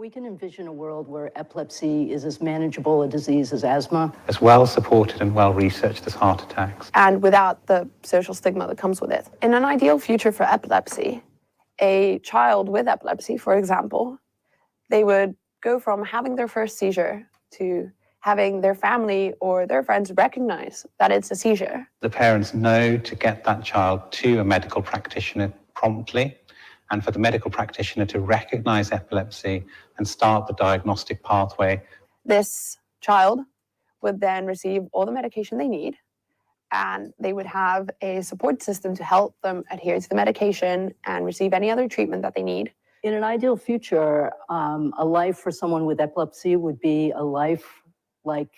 We can envision a world where epilepsy is as manageable a disease as asthma. As well supported and well researched as heart attacks. And without the social stigma that comes with it. In an ideal future for epilepsy, a child with epilepsy, for example, they would go from having their first seizure to having their family or their friends recognize that it's a seizure. The parents know to get that child to a medical practitioner promptly, and for the medical practitioner to recognize epilepsy and start the diagnostic pathway. This child would then receive all the medication they need, and they would have a support system to help them adhere to the medication and receive any other treatment that they need. In an ideal future, a life for someone with epilepsy would be a life like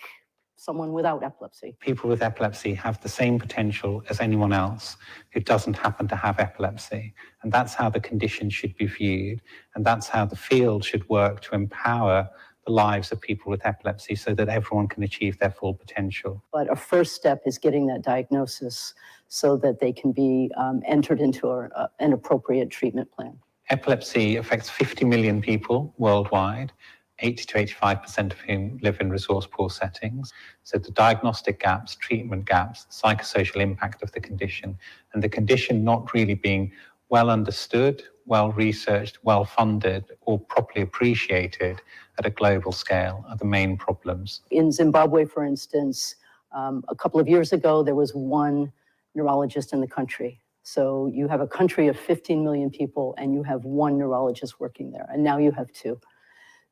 someone without epilepsy. People with epilepsy have the same potential as anyone else who doesn't happen to have epilepsy. And that's how the condition should be viewed. And that's how the field should work to empower the lives of people with epilepsy so that everyone can achieve their full potential. But a first step is getting that diagnosis so that they can be entered into an appropriate treatment plan. Epilepsy affects 50 million people worldwide, 80 to 85% of whom live in resource-poor settings. So the diagnostic gaps, treatment gaps, psychosocial impact of the condition, and the condition not really being well understood, well researched, well funded, or properly appreciated at a global scale are the main problems. In Zimbabwe, for instance, a couple of years ago, there was one neurologist in the country. So you have a country of 15 million people and you have one neurologist working there, and now you have two.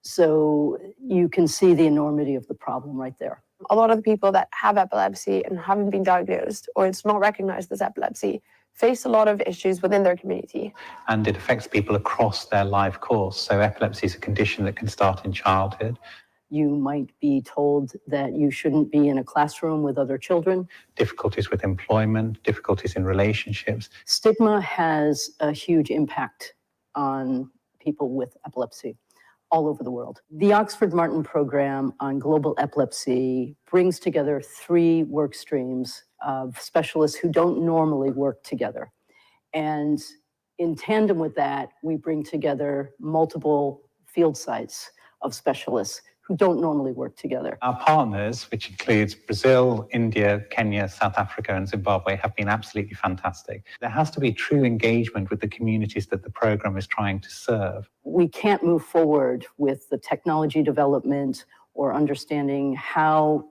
So you can see the enormity of the problem right there. A lot of the people that have epilepsy and haven't been diagnosed, or it's not recognized as epilepsy, face a lot of issues within their community. And it affects people across their life course. So epilepsy is a condition that can start in childhood. You might be told that you shouldn't be in a classroom with other children. Difficulties with employment, difficulties in relationships. Stigma has a huge impact on people with epilepsy all over the world. The Oxford Martin program on global epilepsy brings together 3 work streams of specialists who don't normally work together. And in tandem with that, we bring together multiple field sites of specialists who don't normally work together. Our partners, which includes Brazil, India, Kenya, South Africa, and Zimbabwe, have been absolutely fantastic. There has to be true engagement with the communities that the program is trying to serve. We can't move forward with the technology development or understanding how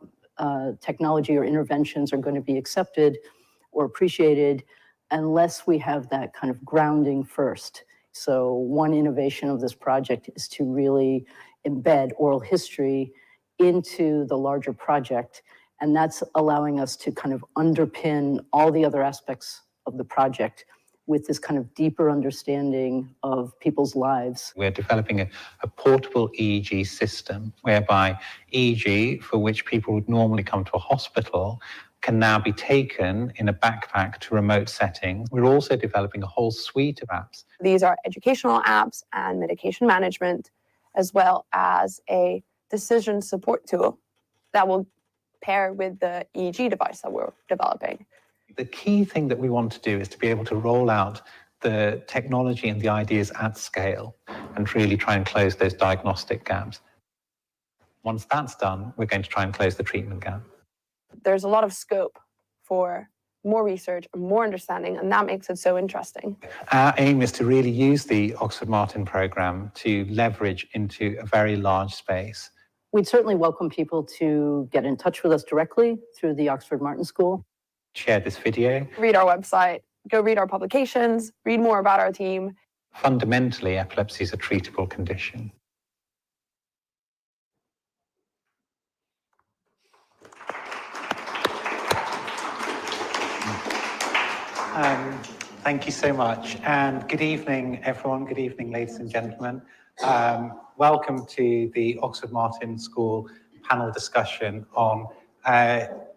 technology or interventions are going to be accepted or appreciated unless we have that kind of grounding first. So one innovation of this project is to really embed oral history into the larger project. And that's allowing us to kind of underpin all the other aspects of the project with this kind of deeper understanding of people's lives. We're developing a portable EEG system whereby EEG, for which people would normally come to a hospital, can now be taken in a backpack to remote settings. We're also developing a whole suite of apps. These are educational apps and medication management, as well as a decision support tool that will pair with the EEG device that we're developing. The key thing that we want to do is to be able to roll out the technology and the ideas at scale and really try and close those diagnostic gaps. Once that's done, we're going to try and close the treatment gap. There's a lot of scope for more research and more understanding, and that makes it so interesting. Our aim is to really use the Oxford Martin programme to leverage into a very large space. We'd certainly welcome people to get in touch with us directly through the Oxford Martin School. Share this video. Read our website, go read our publications, read more about our team. Fundamentally, epilepsy is a treatable condition. Thank you so much. And good evening, everyone. Good evening, ladies and gentlemen. Welcome to the Oxford Martin School panel discussion on,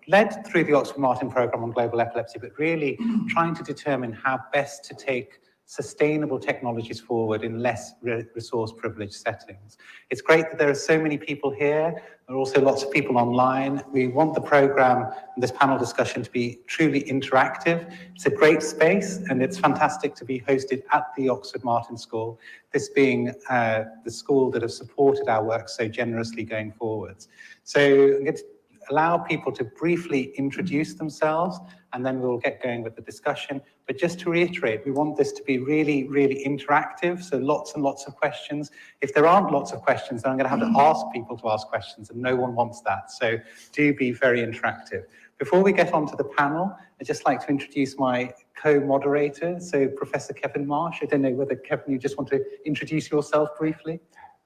led through the Oxford Martin programme on global epilepsy, but really trying to determine how best to take sustainable technologies forward in less resource privileged settings. It's great that there are so many people here. There are also lots of people online. We want the program and this panel discussion to be truly interactive. It's a great space, and it's fantastic to be hosted at the Oxford Martin School, this being the school that has supported our work so generously going forwards. So I'm going to allow people to briefly introduce themselves, and then we'll get going with the discussion. But just to reiterate, we want this to be really, really interactive, so lots and lots of questions. If there aren't lots of questions, then I'm going to have to ask people to ask questions, and no one wants that. So do be very interactive. Before we get on to the panel, I'd just like to introduce my co-moderator, so Professor Kevin Marsh. I don't know whether, Kevin, you just want to introduce yourself briefly?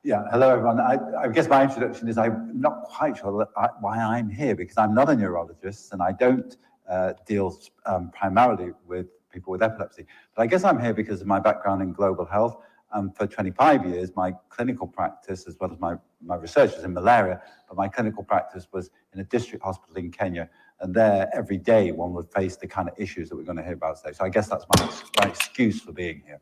Yeah, hello everyone. I guess my introduction is I'm not quite sure why I'm here, because I'm not a neurologist and I don't deal primarily with people with epilepsy. But I guess I'm here because of my background in global health. For 25 years, my clinical practice, as well as my research, was in malaria, but my clinical practice was in a district hospital in Kenya. And there, every day, one would face the kind of issues that we're going to hear about today. So I guess that's my excuse for being here.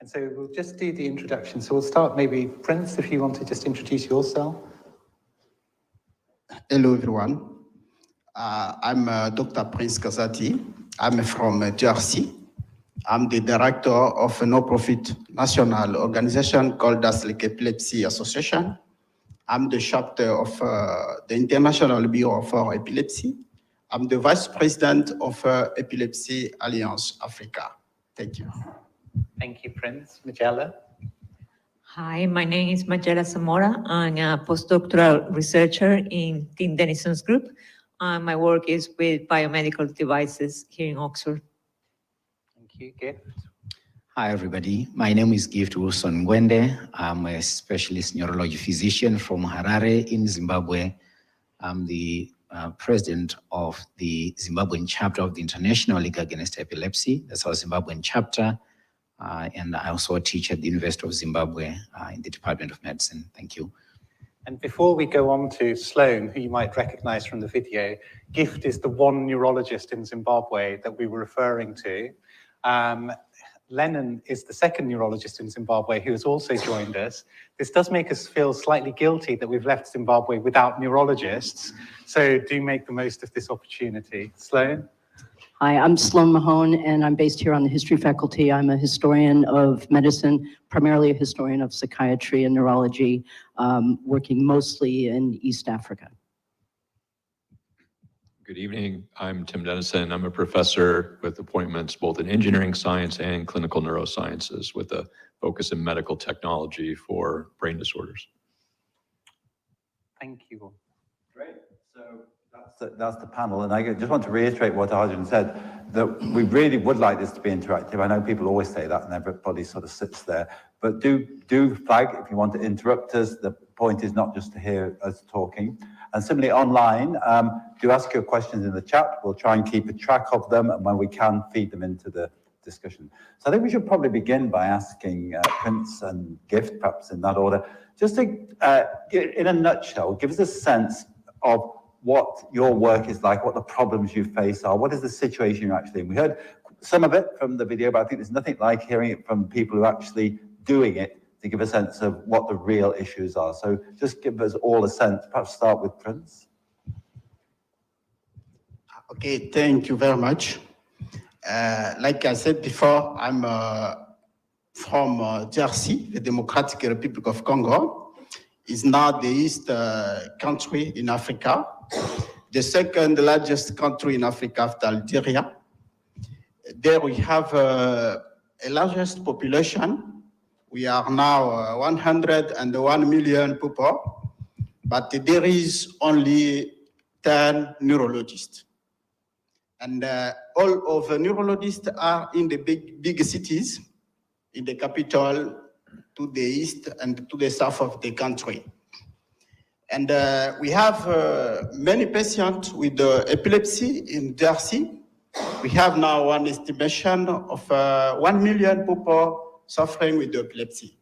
And so we'll just do the introduction. So we'll start maybe, Prince, if you want to just introduce yourself. Hello, everyone. I'm Dr. Prince Kazati. I'm from Jersey. I'm the director of a no-profit national organization called Global Epilepsy Association. I'm the chapter of the International Bureau for Epilepsy. I'm the vice president of Epilepsy Alliance Africa. Thank you. Thank you, Prince. Magella. Hi, my name is Magella Zamora. I'm a postdoctoral researcher in Tim Denison's group. My work is with biomedical devices here in Oxford. Thank you, Gift. Hi, everybody. My name is Gift Wilson Gwende. I'm a specialist neurology physician from Harare in Zimbabwe. I'm the president of the Zimbabwean chapter of the International League Against Epilepsy. That's our Zimbabwean chapter. And I also teach at the University of Zimbabwe in the Department of Medicine. Thank you. And before we go on to Sloan, who you might recognize from the video, Gift is the one neurologist in Zimbabwe that we were referring to. Lennon is the second neurologist in Zimbabwe who has also joined us. This does make us feel slightly guilty that we've left Zimbabwe without neurologists. So do make the most of this opportunity. Sloan? Hi, I'm Sloan Mahone, and I'm based here on the history faculty. I'm a historian of medicine, primarily a historian of psychiatry and neurology, working mostly in East Africa. Good evening. I'm Tim Dennison. I'm a professor with appointments both in engineering science and clinical neurosciences with a focus in medical technology for brain disorders. Thank you. Great. So that's the panel. And I just want to reiterate what Arjune said, that we really would like this to be interactive. I know people always say that and everybody sort of sits there, but do flag if you want to interrupt us. The point is not just to hear us talking. And similarly online, do ask your questions in the chat. We'll try and keep a track of them, and when we can, feed them into the discussion. So I think we should probably begin by asking Prince and Gift, perhaps in that order, just to, in a nutshell, give us a sense of what your work is like, what the problems you face are, what is the situation you're actually in. We heard some of it from the video, but I think there's nothing like hearing it from people who are actually doing it to give a sense of what the real issues are. So just give us all a sense. Perhaps start with Prince. Okay, thank you very much. Like I said before, I'm from Jersey, the Democratic Republic of Congo. It's now the east country in Africa, the second largest country in Africa after Algeria. There we have a largest population. We are now 101 million people, but there is only 10 neurologists. And all of the neurologists are in the big cities, in the capital, to the east and to the south of the country. And we have many patients with epilepsy in Jersey. We have now one estimation of 1 million people suffering with epilepsy.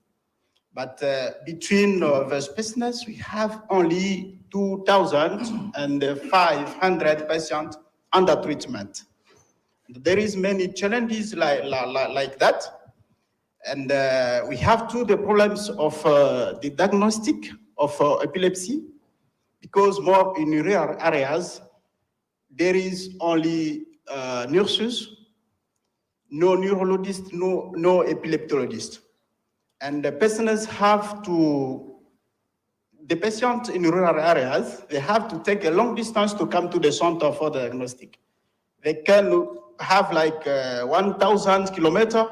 But between the specialists, we have only 2,500 patients under treatment. There is many challenges like that. And we have too the problems of the diagnostic of epilepsy, because more in rural areas, there is only nurses, no neurologist, no epileptologist. And the patients have to, the patients in rural areas, they have to take a long distance to come to the center for the diagnostic. They can have like 1,000 kilometers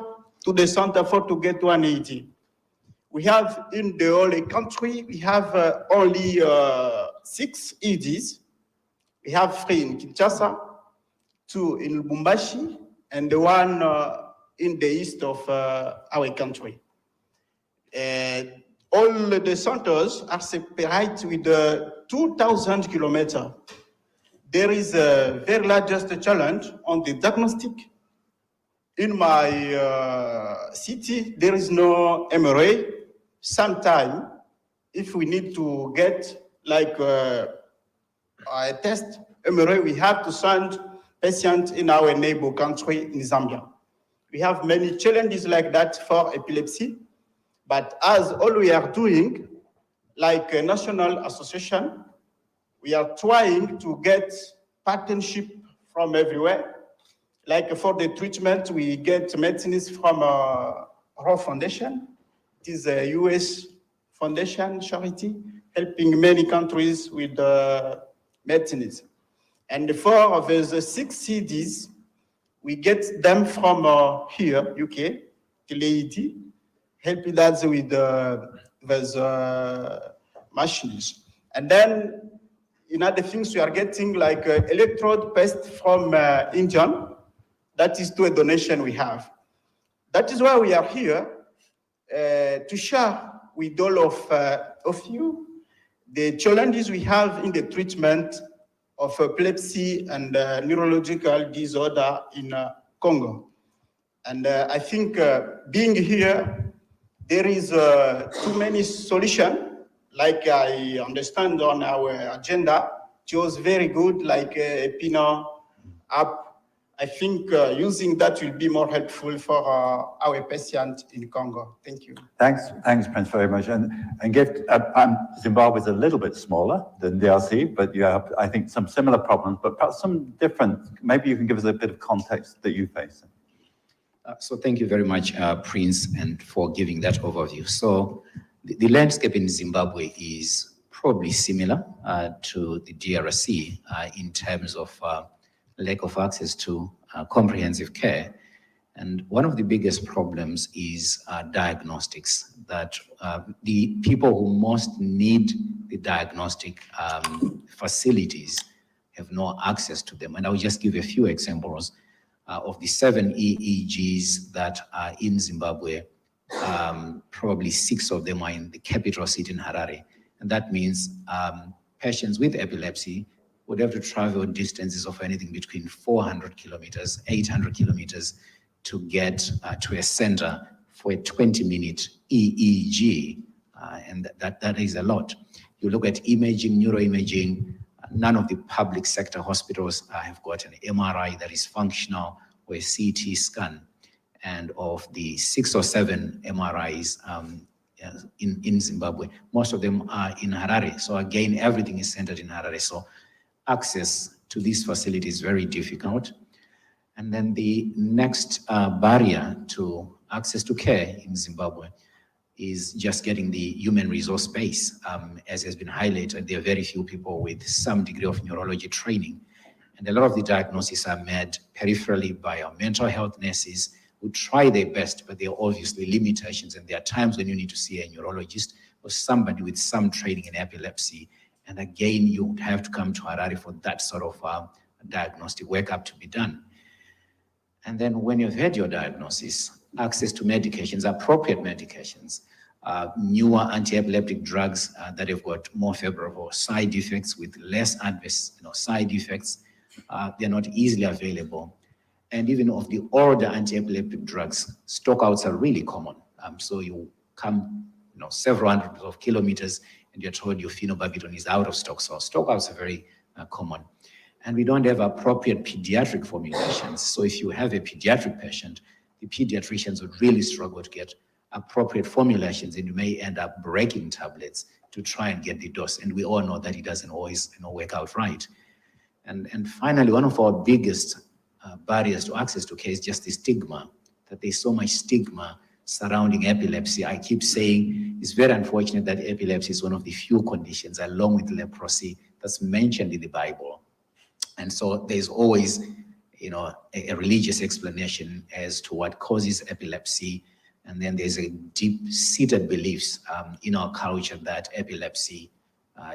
to the center for to get 180. We have in the whole country, we have only 6 EDs. We have 3 in Kinshasa, 2 in Lubumbashi, and the one in the east of our country. All the centers are separated with 2,000 kilometers. There is a very largest challenge on the diagnostic. In my city, there is no MRA. Sometimes, if we need to get like a test MRA, we have to send patients in our neighbor country in Zambia. We have many challenges like that for epilepsy, but as all we are doing, like a national association, we are trying to get partnership from everywhere. Like for the treatment, we get medicines from our foundation. It is a US foundation charity helping many countries with medicines. And for the 6 CDs, we get them from here, UK, TLEIT, helping us with those machines. And then in other things, we are getting like electrode paste from India. That is to a donation we have. That is why we are here to share with all of you the challenges we have in the treatment of epilepsy and neurological disorder in Congo. And I think being here, there is too many solutions. Like I understand on our agenda, it was very good, like a PINA app. I think using that will be more helpful for our patients in Congo. Thank you. Thanks, Prince, very much. And Zimbabwe is a little bit smaller than DRC, but you have, I think, some similar problems, but perhaps some different. Maybe you can give us a bit of context that you face. So thank you very much, Prince, and for giving that overview. So the landscape in Zimbabwe is probably similar to the DRC in terms of lack of access to comprehensive care. And one of the biggest problems is diagnostics, that the people who most need the diagnostic facilities have no access to them. And I'll just give a few examples of the 7 EEGs that are in Zimbabwe. Probably 6 of them are in the capital city in Harare. And that means patients with epilepsy would have to travel distances of anything between 400 kilometers, 800 kilometers to get to a center for a 20-minute EEG. And that is a lot. You look at imaging, neuroimaging, none of the public sector hospitals have got an MRI that is functional or a CT scan. And of the 6 or 7 MRIs in Zimbabwe, most of them are in Harare. So again, everything is centered in Harare. So access to these facilities is very difficult. And then the next barrier to access to care in Zimbabwe is just getting the human resource base. As has been highlighted, there are very few people with some degree of neurology training. And a lot of the diagnoses are made peripherally by our mental health nurses who try their best, but there are obviously limitations. And there are times when you need to see a neurologist or somebody with some training in epilepsy. And again, you would have to come to Harare for that sort of diagnostic workup to be done. And then when you've had your diagnosis, access to medications, appropriate medications, newer anti-epileptic drugs that have got more favorable side effects with less adverse side effects, they're not easily available. And even of the older anti-epileptic drugs, stockouts are really common. So you come several hundreds of kilometers and you're told your phenobarbital is out of stock. So stockouts are very common. And we don't have appropriate pediatric formulations. So if you have a pediatric patient, the pediatricians would really struggle to get appropriate formulations, and you may end up breaking tablets to try and get the dose. And we all know that it doesn't always work out right. And finally, one of our biggest barriers to access to care is just the stigma, that there's so much stigma surrounding epilepsy. I keep saying it's very unfortunate that epilepsy is one of the few conditions, along with leprosy, that's mentioned in the Bible. And so there's always, a religious explanation as to what causes epilepsy. And then there's a deep-seated beliefs in our culture that epilepsy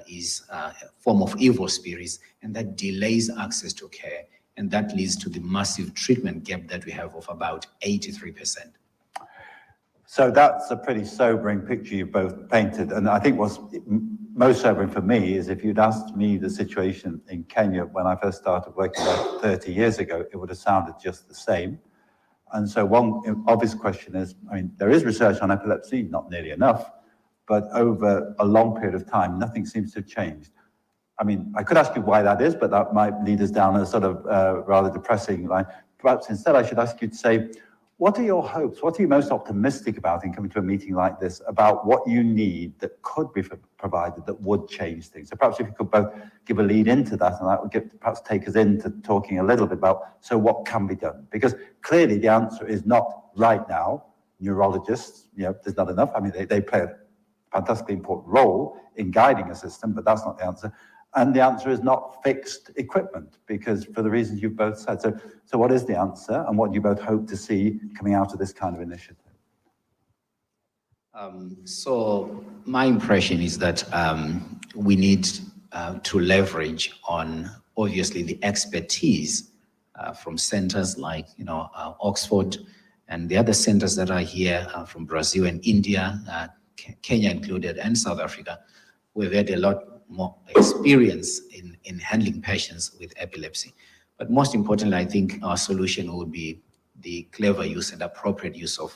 is a form of evil spirits, and that delays access to care. And that leads to the massive treatment gap that we have of about 83%. So that's a pretty sobering picture you both painted. And I think what's most sobering for me is if you'd asked me the situation in Kenya when I first started working there 30 years ago, it would have sounded just the same. And so one obvious question is, there is research on epilepsy, not nearly enough, but over a long period of time, nothing seems to have changed. I could ask you why that is, but that might lead us down a sort of rather depressing line. Perhaps instead I should ask you to say, what are your hopes? What are you most optimistic about in coming to a meeting like this, about what you need that could be provided that would change things? So perhaps if you could both give a lead into that, and that would perhaps take us into talking a little bit about, so what can be done? Because clearly the answer is not right now. Neurologists, there's not enough. They play a fantastically important role in guiding a system, but that's not the answer. And the answer is not fixed equipment, because for the reasons you've both said. So what is the answer, and what do you both hope to see coming out of this kind of initiative? So my impression is that we need to leverage on, obviously, the expertise from centers like Oxford and the other centers that are here from Brazil and India, Kenya included, and South Africa. We've had a lot more experience in handling patients with epilepsy. But most importantly, I think our solution would be the clever use and appropriate use of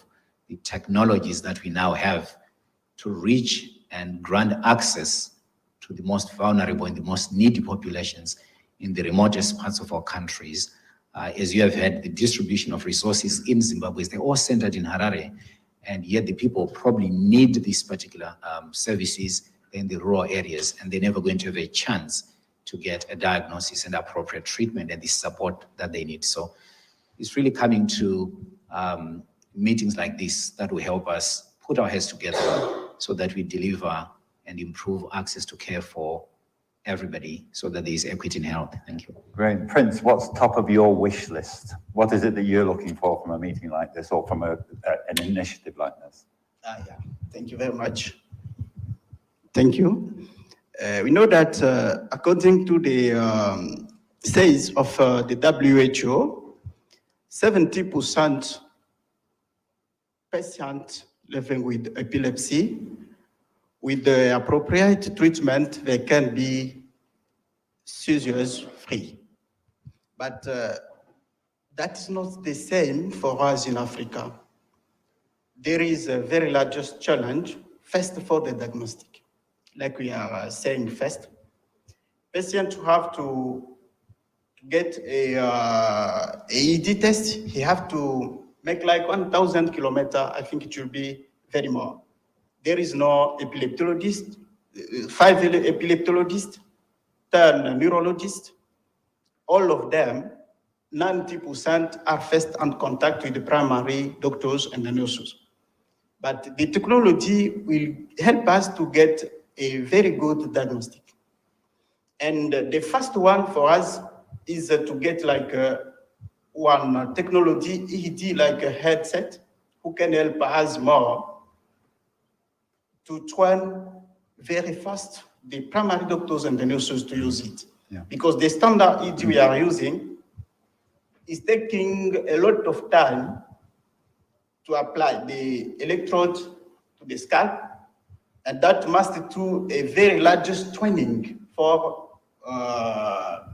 the technologies that we now have to reach and grant access to the most vulnerable and the most needy populations in the remotest parts of our countries. As you have heard, the distribution of resources in Zimbabwe, they're all centered in Harare, and yet the people probably need these particular services in the rural areas, and they're never going to have a chance to get a diagnosis and appropriate treatment and the support that they need. So it's really coming to meetings like this that will help us put our heads together so that we deliver and improve access to care for everybody, so that there is equity in health. Thank you. Great. Prince, what's top of your wish list? What is it that you're looking for from a meeting like this, or from an initiative like this? Thank you very much. Thank you. We know that according to the says of the WHO, 70% patients living with epilepsy, with the appropriate treatment, they can be seizures-free. But that is not the same for us in Africa. There is a very largest challenge, first for the diagnostic. Like we are saying first, patients have to get a EEG test. He have to make like 1,000 kilometers. I think it should be very more. There is no epileptologist, 5 epileptologists, 10 neurologists. All of them, 90% are first in contact with the primary doctors and the nurses. But the technology will help us to get a very good diagnostic. And the first one for us is to get like one technology, EEG, like a headset, who can help us more to train very fast the primary doctors and the nurses to use it. Yeah. Because the standard EEG we are using is taking a lot of time to apply the electrode to the scalp, and that must do a very large training for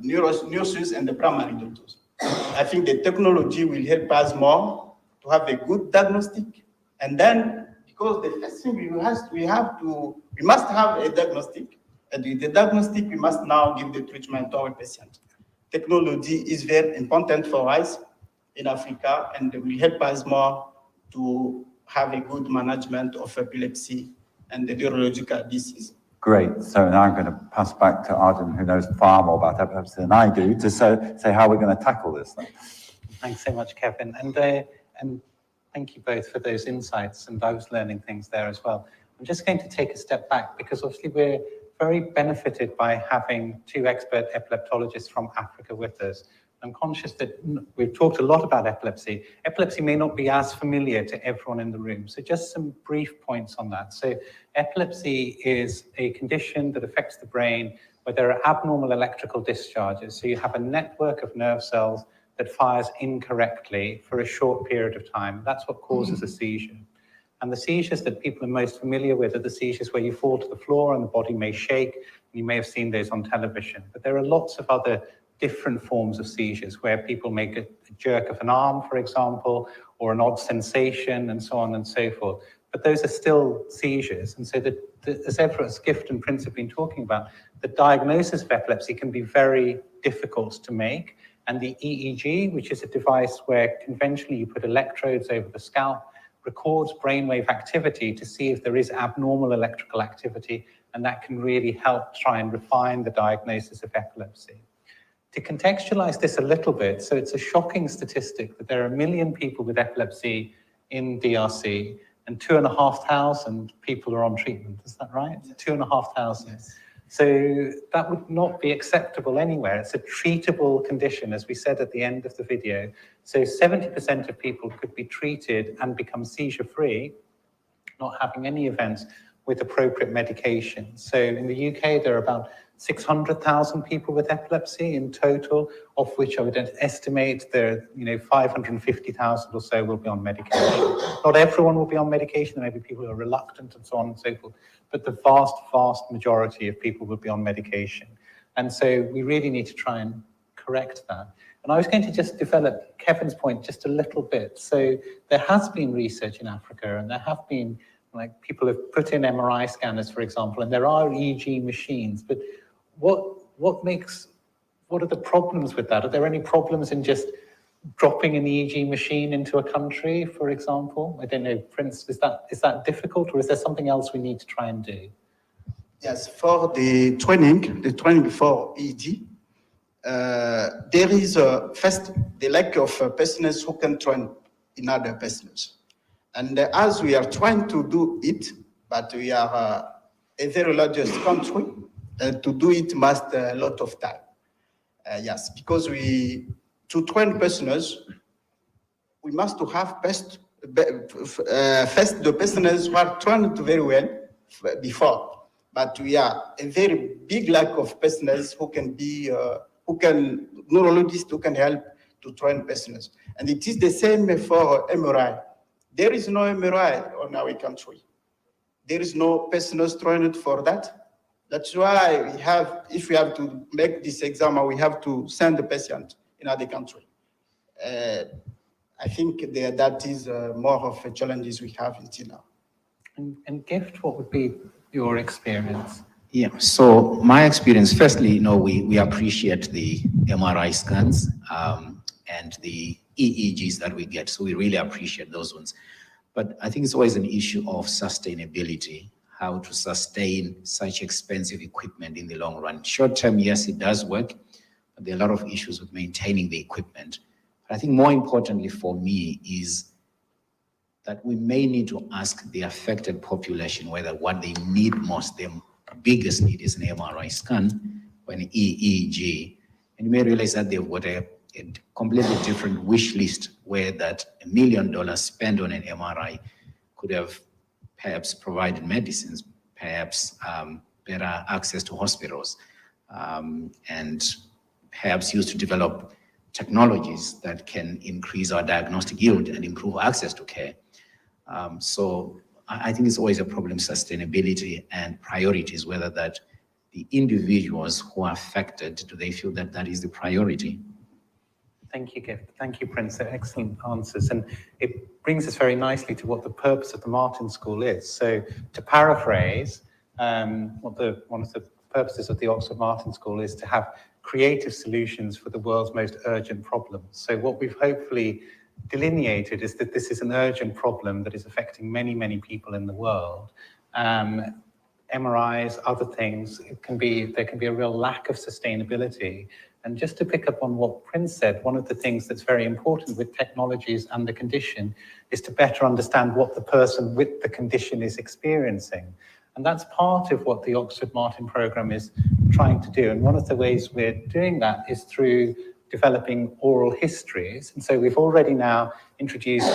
nurses and the primary doctors. I think the technology will help us more to have a good diagnostic, and then because the first thing we must have a diagnostic, and with the diagnostic we must now give the treatment to our patient. technology is very important for us in Africa and will help us more to have a good management of epilepsy and the neurological disease. Great. So now I'm going to pass back to Arjune, who knows far more about epilepsy than I do, to say how we're going to tackle this thing. Thanks so much, Kevin. And thank you both for those insights. And I was learning things there as well. I'm just going to take a step back because obviously we're very benefited by having two expert epileptologists from Africa with us. I'm conscious that we've talked a lot about epilepsy. Epilepsy may not be as familiar to everyone in the room. So just some brief points on that. So epilepsy is a condition that affects the brain where there are abnormal electrical discharges. So you have a network of nerve cells that fires incorrectly for a short period of time. That's what causes a seizure. And the seizures that people are most familiar with are the seizures where you fall to the floor and the body may shake. You may have seen those on television. But there are lots of other different forms of seizures where people make a jerk of an arm, for example, or an odd sensation and so on and so forth. But those are still seizures. And so as Gift and Prince have been talking about, the diagnosis of epilepsy can be very difficult to make. And the EEG, which is a device where conventionally you put electrodes over the scalp, records brainwave activity to see if there is abnormal electrical activity, and that can really help try and refine the diagnosis of epilepsy. To contextualize this a little bit, so it's a shocking statistic that there are 1 million people with epilepsy in DRC and 2,500 people are on treatment. Is that right? 2,500. Yes. So that would not be acceptable anywhere. It's a treatable condition, as we said at the end of the video. So 70% of people could be treated and become seizure-free, not having any events, with appropriate medication. So in the UK, there are about 600,000 people with epilepsy in total, of which I would estimate there, 550,000 or so will be on medication. Not everyone will be on medication. There may be people who are reluctant and so on and so forth, but the vast, vast majority of people will be on medication. And so we really need to try and correct that. And I was going to just develop Kevin's point just a little bit. So there has been research in Africa, and there have been, people have put in MRI scanners, for example, and there are EEG machines, but what are the problems with that? Are there any problems in just dropping an EEG machine into a country, for example? I don't know, Prince, is that difficult, or is there something else we need to try and do? Yes, for the training for EEG, there is first the lack of persons who can train in other persons. And as we are trying to do it, but we are a very largest country, to do it must a lot of time. Yes, because to train persons, we must to have first the persons who are trained very well before. But we are a very big lack of persons who can neurologists who can help to train persons. And it is the same for MRI. There is no MRI on our country. There is no persons trained for that. That's why if we have to make this exam, we have to send the patient in other country. I think that is more of the challenges we have until now. And Gift, what would be your experience? Yeah, so my experience, firstly, we appreciate the MRI scans and the EEGs that we get. So we really appreciate those ones. But I think it's always an issue of sustainability, how to sustain such expensive equipment in the long run. Short term, yes, it does work, but there are a lot of issues with maintaining the equipment. But I think more importantly for me is that we may need to ask the affected population whether what they need most, their biggest need is an MRI scan or an EEG. And you may realize that they've got a completely different wish list where that $1 million spent on an MRI could have perhaps provided medicines, perhaps better access to hospitals, and perhaps used to develop technologies that can increase our diagnostic yield and improve access to care. So I think it's always a problem, sustainability and priorities, whether that the individuals who are affected, do they feel that that is the priority? Thank you, Gift. Thank you, Prince. They're excellent answers. And it brings us very nicely to what the purpose of the Martin School is. So to paraphrase, one of the purposes of the Oxford Martin School is to have creative solutions for the world's most urgent problems. So what we've hopefully delineated is that this is an urgent problem that is affecting many, many people in the world. MRIs, other things, there can be a real lack of sustainability. And just to pick up on what Prince said, one of the things that's very important with technologies and the condition is to better understand what the person with the condition is experiencing. And that's part of what the Oxford Martin programme is trying to do. And one of the ways we're doing that is through developing oral histories. And so we've already now introduced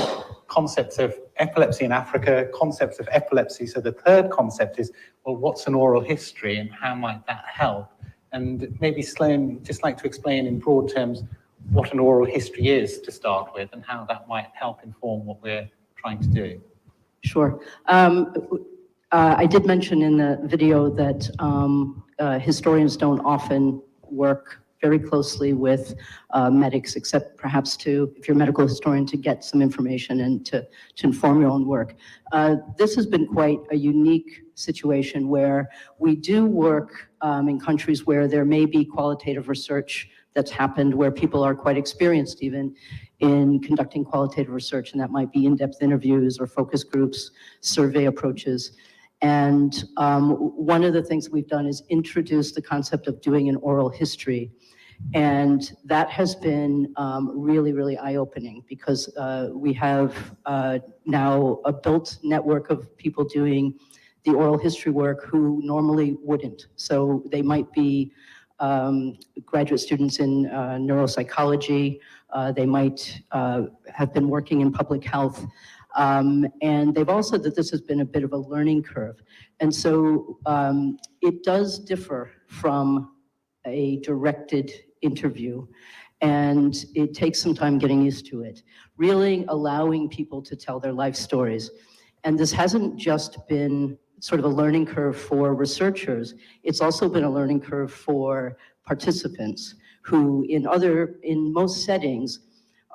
concepts of epilepsy in Africa, concepts of epilepsy. So the third concept is, well, what's an oral history and how might that help? And maybe Sloan, just like to explain in broad terms what an oral history is to start with and how that might help inform what we're trying to do. Sure. I did mention in the video that historians don't often work very closely with medics, except perhaps if you're a medical historian, to get some information and to inform your own work. This has been quite a unique situation where we do work in countries where there may be qualitative research that's happened, where people are quite experienced even in conducting qualitative research, and that might be in-depth interviews or focus groups, survey approaches. And one of the things we've done is introduce the concept of doing an oral history. And that has been really, really eye-opening because we have now a built network of people doing the oral history work who normally wouldn't. So they might be graduate students in neuropsychology, they might have been working in public health, and they've all said that this has been a bit of a learning curve. And so it does differ from a directed interview, and it takes some time getting used to it, really allowing people to tell their life stories. And this hasn't just been sort of a learning curve for researchers, it's also been a learning curve for participants who in most settings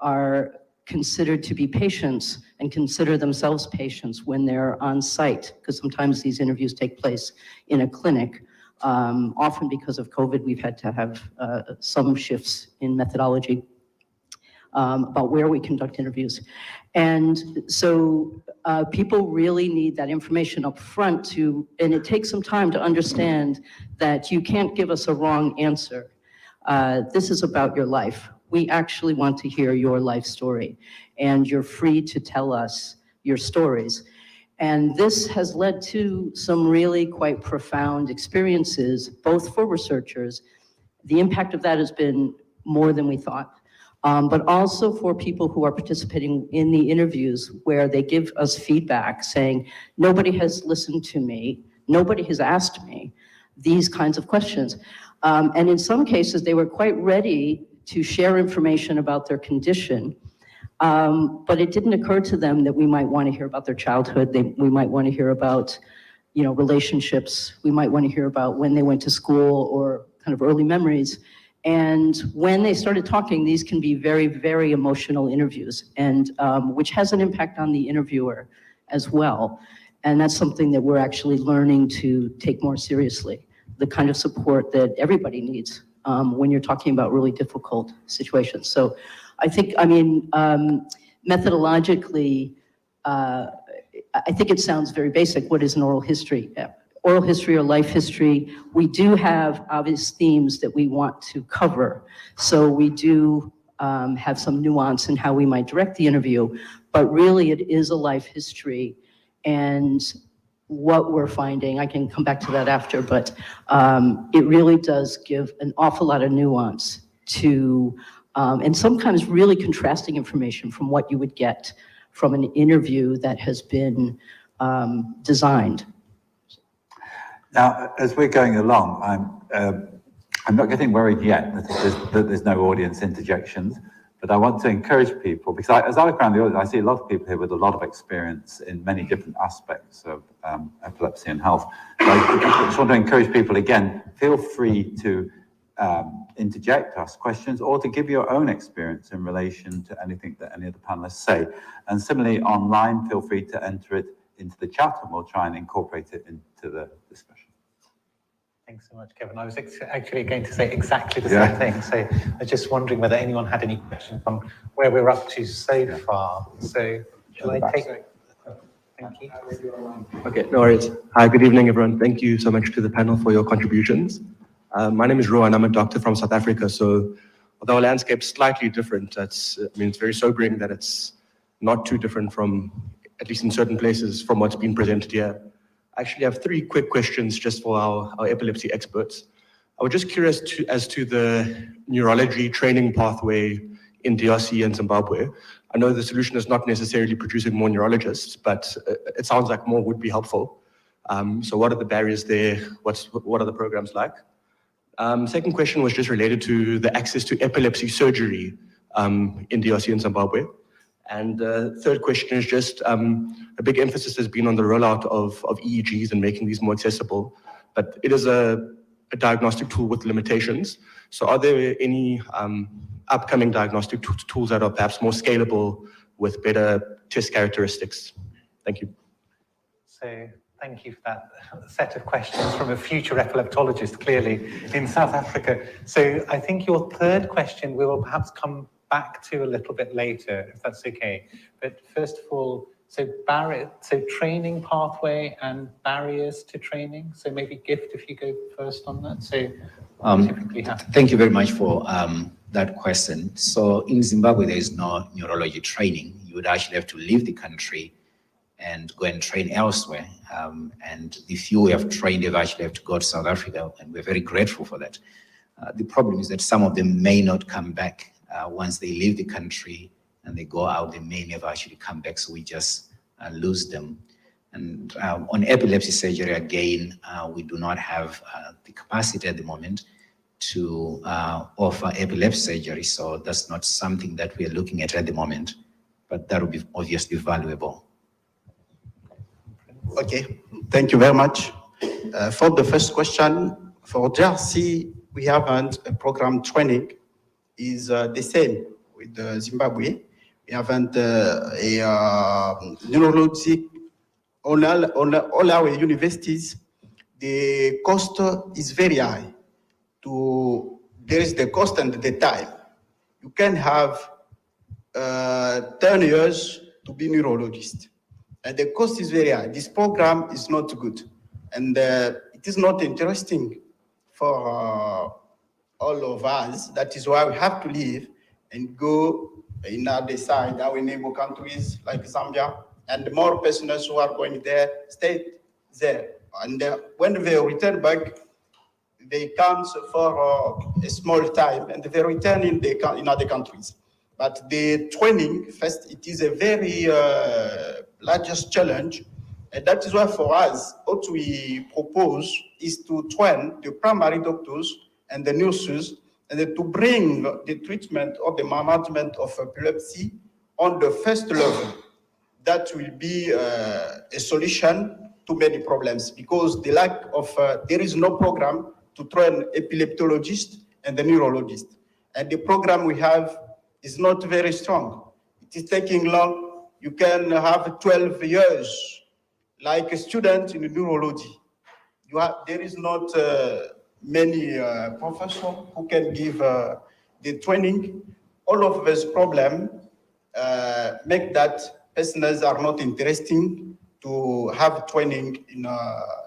are considered to be patients and consider themselves patients when they're on site, because sometimes these interviews take place in a clinic. Often because of COVID, we've had to have some shifts in methodology about where we conduct interviews. And so people really need that information up front and it takes some time to understand that you can't give us a wrong answer. This is about your life. We actually want to hear your life story, and you're free to tell us your stories. And this has led to some really quite profound experiences, both for researchers. The impact of that has been more than we thought, but also for people who are participating in the interviews where they give us feedback saying, nobody has listened to me, nobody has asked me these kinds of questions. And in some cases, they were quite ready to share information about their condition, but it didn't occur to them that we might want to hear about their childhood. We might want to hear about, relationships. We might want to hear about when they went to school or kind of early memories. And when they started talking, these can be very, very emotional interviews, and which has an impact on the interviewer as well. And that's something that we're actually learning to take more seriously, the kind of support that everybody needs when you're talking about really difficult situations. So I think, methodologically, I think it sounds very basic. What is an oral history? Oral history or life history, we do have obvious themes that we want to cover. So we do have some nuance in how we might direct the interview, but really it is a life history. And what we're finding, I can come back to that after, but it really does give an awful lot of nuance to, and sometimes really contrasting information from what you would get from an interview that has been designed. Now, as we're going along, I'm not getting worried yet that there's no audience interjections, but I want to encourage people, because as I look around the audience, I see a lot of people here with a lot of experience in many different aspects of epilepsy and health. So I just want to encourage people, again, feel free to interject, ask questions, or to give your own experience in relation to anything that any of the panelists say. And similarly, online, feel free to enter it into the chat, and we'll try and incorporate it into the discussion. Thanks so much, Kevin. I was actually going to say exactly the same thing. So I was just wondering whether anyone had any questions on where we're up to so far. So shall I take? Thank you. Okay, no worries. Hi, good evening, everyone. Thank you so much to the panel for your contributions. My name is Rowan. I'm a doctor from South Africa. So although our landscape's slightly different, it's very sobering that it's not too different from, at least in certain places, from what's been presented here. I actually have 3 quick questions just for our epilepsy experts. I was just curious as to the neurology training pathway in DRC and Zimbabwe. I know the solution is not necessarily producing more neurologists, but it sounds like more would be helpful. So what are the barriers there? What are the programs like? Second question was just related to the access to epilepsy surgery in DRC and Zimbabwe. And third question is just a big emphasis has been on the rollout of EEGs and making these more accessible, but it is a diagnostic tool with limitations. So are there any upcoming diagnostic tools that are perhaps more scalable with better test characteristics? Thank you. So thank you for that set of questions from a future epileptologist, clearly, in South Africa. So I think your third question we will perhaps come back to a little bit later, if that's okay. But first of all, so training pathway and barriers to training. So maybe Gift, if you go first on that. So thank you very much for that question. So in Zimbabwe, there is no neurology training. You would actually have to leave the country and go and train elsewhere. And the few we have trained, they've actually have to go to South Africa, and we're very grateful for that. The problem is that some of them may not come back. Once they leave the country and they go out, they may never actually come back, so we just lose them. And on epilepsy surgery, again, we do not have the capacity at the moment to offer epilepsy surgery, so that's not something that we are looking at the moment, but that would be obviously valuable. Okay, thank you very much. For the first question, for DRC, we haven't a program training is the same with Zimbabwe. We haven't a neurology on all our universities. The cost is very high. There is the cost and the time. You can have 10 years to be neurologist, and the cost is very high. This program is not good, and it is not interesting for all of us. That is why we have to leave and go in other side, our neighbor countries like Zambia, and more persons who are going there stay there. And when they return back, they come for a small time, and they return in other countries. But the training, first, it is a very largest challenge, and that is why for us, what we propose is to train the primary doctors and the nurses, and then to bring the treatment or the management of epilepsy on the first level. That will be a solution to many problems, because the lack of, there is no program to train epileptologists and the neurologists. And the program we have is not very strong. It is taking long. You can have 12 years, like a student in neurology. There is not many professors who can give the training. All of this problem make that persons are not interesting to have training in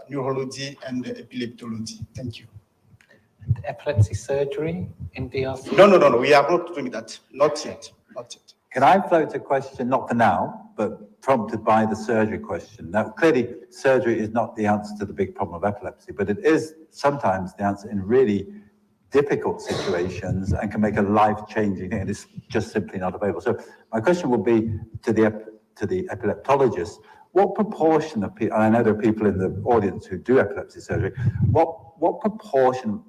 neurology and epileptology. Thank you. And epilepsy surgery in DRC? No, we are not doing that. Not yet. Can I float a question, not for now, but prompted by the surgery question? Now, clearly, surgery is not the answer to the big problem of epilepsy, but it is sometimes the answer in really difficult situations and can make a life-changing thing, and it's just simply not available. So my question will be to the epileptologist: what proportion of people, and I know there are people in the audience who do epilepsy surgery, what proportion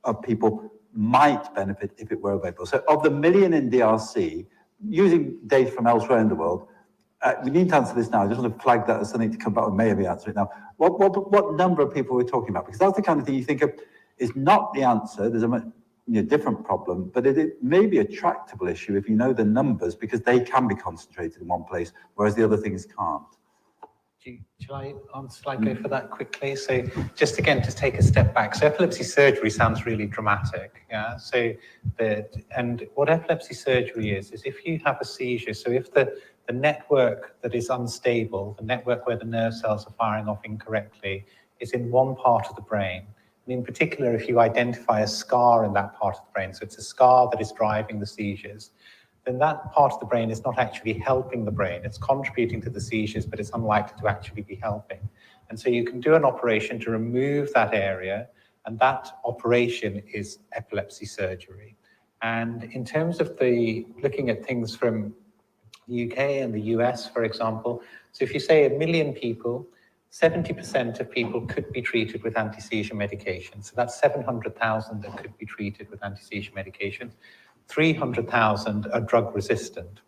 of people might benefit if it were available? So of the 1 million in DRC, using data from elsewhere in the world, we need to answer this now. I just want to flag that as something to come back with, maybe answer it now. What number of people we're talking about? Because that's the kind of thing you think of is not the answer. There's a much different problem, but it may be a tractable issue if you know the numbers, because they can be concentrated in one place, whereas the other things can't. Shall I go for that quickly? So just again, to take a step back. So epilepsy surgery sounds really dramatic. Yeah. So and what epilepsy surgery is if you have a seizure, so if the network that is unstable, the network where the nerve cells are firing off incorrectly, is in one part of the brain. And in particular, if you identify a scar in that part of the brain, so it's a scar that is driving the seizures, then that part of the brain is not actually helping the brain. It's contributing to the seizures, but it's unlikely to actually be helping. And so you can do an operation to remove that area, and that operation is epilepsy surgery. And in terms of looking at things from the UK and the US, for example, so if you say 1 million people, 70% of people could be treated with anti-seizure medication. So that's 700,000 that could be treated with anti-seizure medications. 300,000 are drug resistant.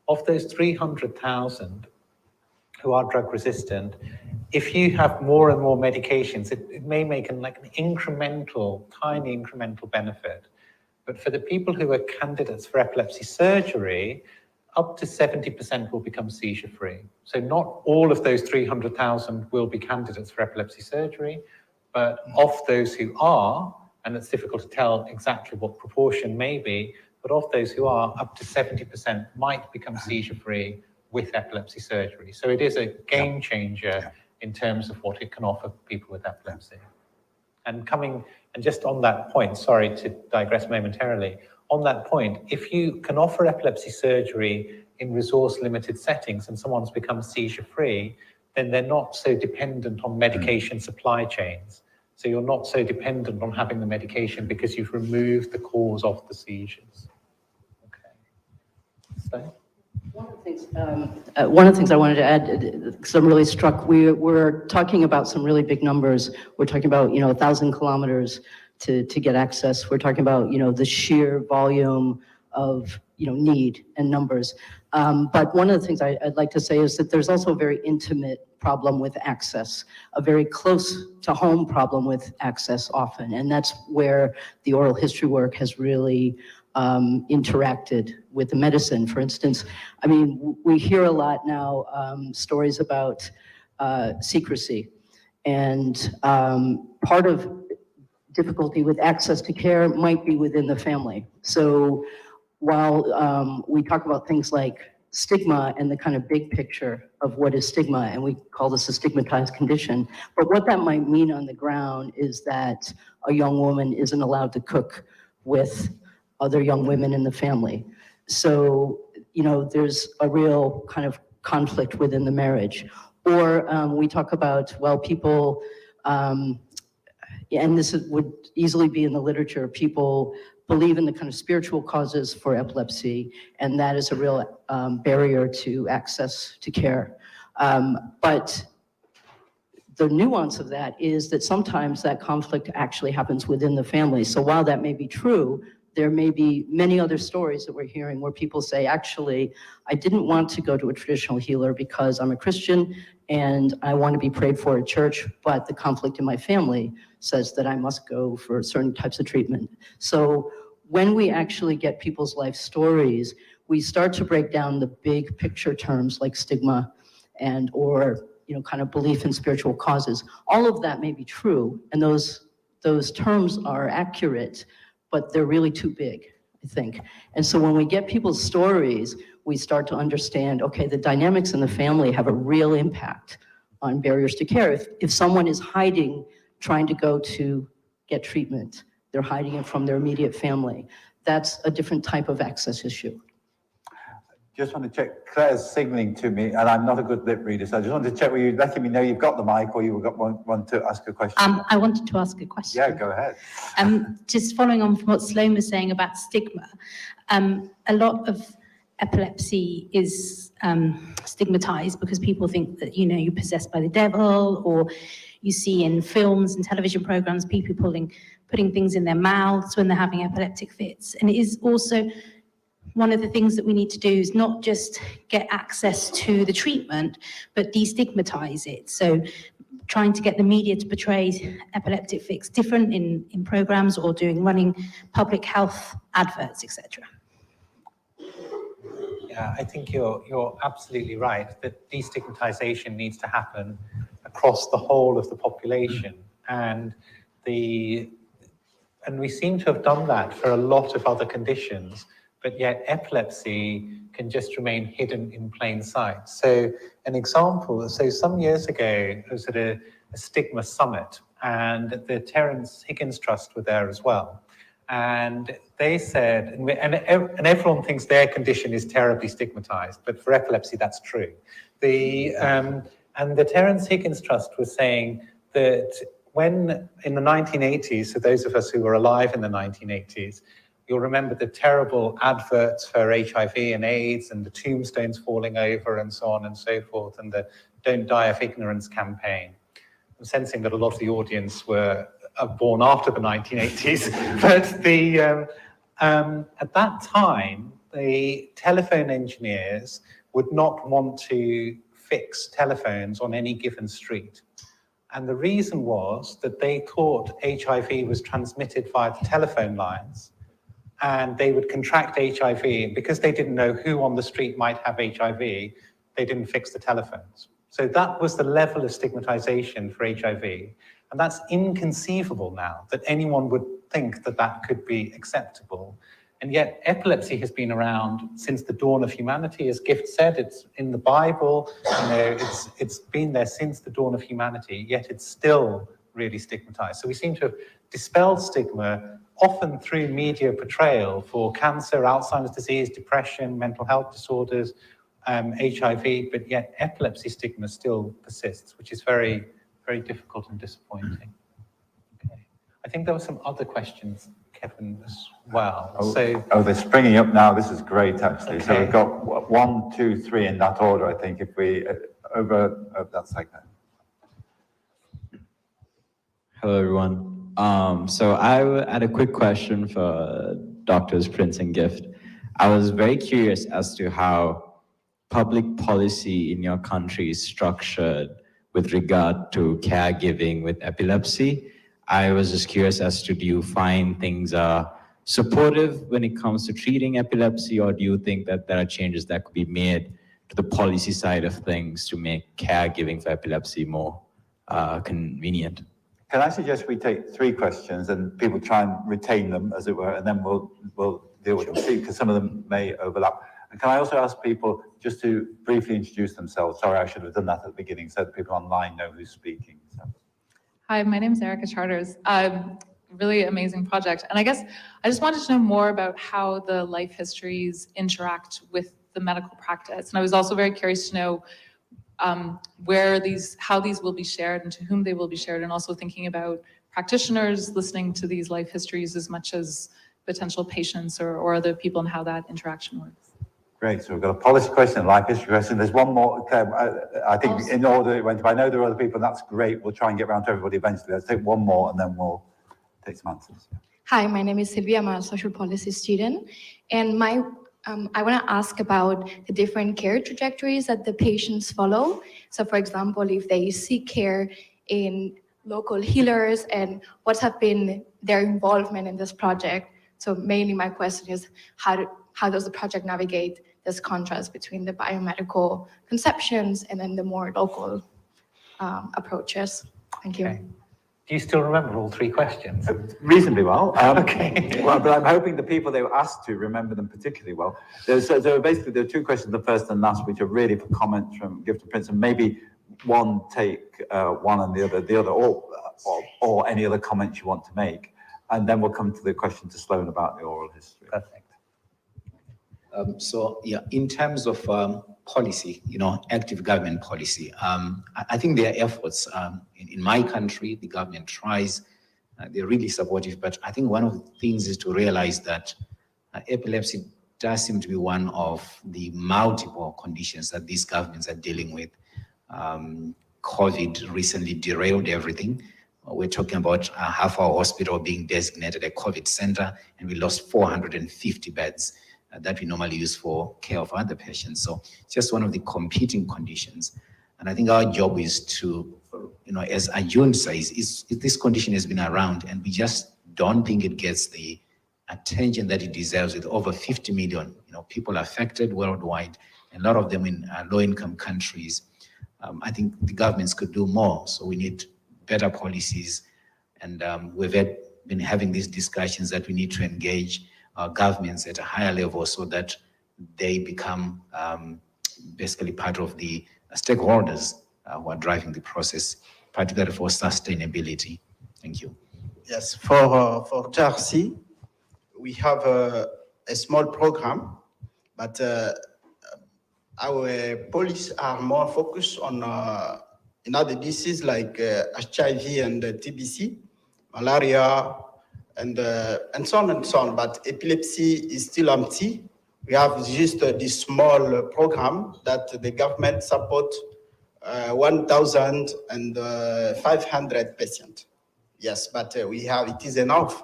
Of those 300,000 who are drug resistant, if you have more and more medications, it may make an incremental, tiny incremental benefit. But for the people who are candidates for epilepsy surgery, up to 70% will become seizure-free. So not all of those 300,000 will be candidates for epilepsy surgery, but of those who are, and it's difficult to tell exactly what proportion may be, but of those who are, up to 70% might become seizure-free with epilepsy surgery. So it is a game changer in terms of what it can offer people with epilepsy. And just on that point, sorry to digress momentarily, on that point, if you can offer epilepsy surgery in resource-limited settings and someone's become seizure-free, then they're not so dependent on medication supply chains. So you're not so dependent on having the medication because you've removed the cause of the seizures. Okay. So? One of the things I wanted to add, because I'm really struck, we're talking about some really big numbers. We're talking about 1,000 kilometers to get access. We're talking about the sheer volume of need and numbers. But one of the things I'd like to say is that there's also a very intimate problem with access, a very close to home problem with access often, and that's where the oral history work has really interacted with the medicine. For instance, I mean, we hear a lot now stories about secrecy, and part of difficulty with access to care might be within the family. So while we talk about things like stigma and the kind of big picture of what is stigma, and we call this a stigmatized condition, but what that might mean on the ground is that a young woman isn't allowed to cook with other young women in the family. So, there's a real kind of conflict within the marriage. Or we talk about, people, and this would easily be in the literature, people believe in the kind of spiritual causes for epilepsy, and that is a real barrier to access to care. But the nuance of that is that sometimes that conflict actually happens within the family. So while that may be true, there may be many other stories that we're hearing where people say, actually, I didn't want to go to a traditional healer because I'm a Christian and I want to be prayed for at church, but the conflict in my family says that I must go for certain types of treatment. So when we actually get people's life stories, we start to break down the big picture terms like stigma and or kind of belief in spiritual causes. All of that may be true, and those terms are accurate, but they're really too big, I think. And so when we get people's stories, we start to understand, okay, the dynamics in the family have a real impact on barriers to care. If someone is hiding, trying to go to get treatment, they're hiding it from their immediate family. That's a different type of access issue. Just want to check, Claire's signaling to me, and I'm not a good lip reader, so I just wanted to check, were you letting me know you've got the mic or you want to ask a question? I wanted to ask a question. Yeah, go ahead. Just following on from what Sloan was saying about stigma, a lot of epilepsy is stigmatized because people think that, you're possessed by the devil, or you see in films and television programs, people putting things in their mouths when they're having epileptic fits. And it is also one of the things that we need to do is not just get access to the treatment, but destigmatize it. So trying to get the media to portray epileptic fits different in programs or running public health adverts, etc. Yeah, I think you're absolutely right that destigmatization needs to happen across the whole of the population, and we seem to have done that for a lot of other conditions, but yet epilepsy can just remain hidden in plain sight. So an example, so some years ago, I was at a stigma summit, and the Terence Higgins Trust were there as well. And they said, and everyone thinks their condition is terribly stigmatized, but for epilepsy, that's true. And the Terence Higgins Trust was saying that when in the 1980s, so those of us who were alive in the 1980s, you'll remember the terrible adverts for HIV and AIDS and the tombstones falling over and so on and so forth, and the Don't Die of Ignorance campaign. I'm sensing that a lot of the audience were born after the 1980s, but at that time, the telephone engineers would not want to fix telephones on any given street. And the reason was that they thought HIV was transmitted via the telephone lines, and they would contract HIV, and because they didn't know who on the street might have HIV, they didn't fix the telephones. So that was the level of stigmatization for HIV. And that's inconceivable now, that anyone would think that that could be acceptable. And yet epilepsy has been around since the dawn of humanity. As Gift said, it's in the Bible, it's been there since the dawn of humanity, yet it's still really stigmatized. So we seem to have dispelled stigma, often through media portrayal, for cancer, Alzheimer's disease, depression, mental health disorders, HIV, but yet epilepsy stigma still persists, which is very, very difficult and disappointing. Okay. I think there were some other questions, Kevin, as well. They're springing up now. This is great, actually. Okay. So we've got 1, 2, 3 in that order, I think, if we, over that segment. Hello, everyone. So I had a quick question for Doctors Prince and Gift. I was very curious as to how public policy in your country is structured with regard to caregiving with epilepsy. I was just curious as to, do you find things are supportive when it comes to treating epilepsy, or do you think that there are changes that could be made to the policy side of things to make caregiving for epilepsy more convenient? Can I suggest we take 3 questions and people try and retain them, as it were, and then we'll deal with them, because some of them may overlap. And can I also ask people just to briefly introduce themselves? Sorry, I should have done that at the beginning so that people online know who's speaking. So. Hi, my name is Erica Charters. Really amazing project. And I guess I just wanted to know more about how the life histories interact with the medical practice. And I was also very curious to know how these will be shared and to whom they will be shared, and also thinking about practitioners listening to these life histories as much as potential patients or other people, and how that interaction works. Great, so we've got a policy question, a life history question. There's one more, I think in order it went, if I know there are other people, and that's great. We'll try and get around to everybody eventually. Let's take one more and then we'll take some answers. Hi, my name is Sylvia. I'm a social policy student. And I want to ask about the different care trajectories that the patients follow. So for example, if they seek care in local healers, and what have been their involvement in this project. So mainly my question is, how does the project navigate this contrast between the biomedical conceptions and then the more local approaches? Thank you. Okay. Do you still remember all 3 questions? Reasonably well. Okay. Well, but I'm hoping the people they were asked to remember them particularly well. So basically, there are 2 questions, the first and last, which are really for comments from Gift and Prince, and maybe one take one and the other, or any other comments you want to make. And then we'll come to the question to Sloan about the oral history. Perfect. So yeah, in terms of policy, active government policy, I think there are efforts. In my country, the government tries, they're really supportive, but I think one of the things is to realize that epilepsy does seem to be one of the multiple conditions that these governments are dealing with. COVID recently derailed everything. We're talking about half our hospital being designated a COVID center, and we lost 450 beds that we normally use for care of other patients. So it's just one of the competing conditions. And I think our job is to, as Arjune says, this condition has been around and we just don't think it gets the attention that it deserves with over 50 million people affected worldwide, a lot of them in low-income countries. I think the governments could do more. So we need better policies. And we've been having these discussions that we need to engage our governments at a higher level so that they become basically part of the stakeholders who are driving the process, particularly for sustainability. Thank you. Yes, for JRC, we have a small program, but our police are more focused on other diseases like HIV and TBC, malaria, and so on and so on. But epilepsy is still empty. We have just this small program that the government support 1,500 patients. Yes, but it is enough,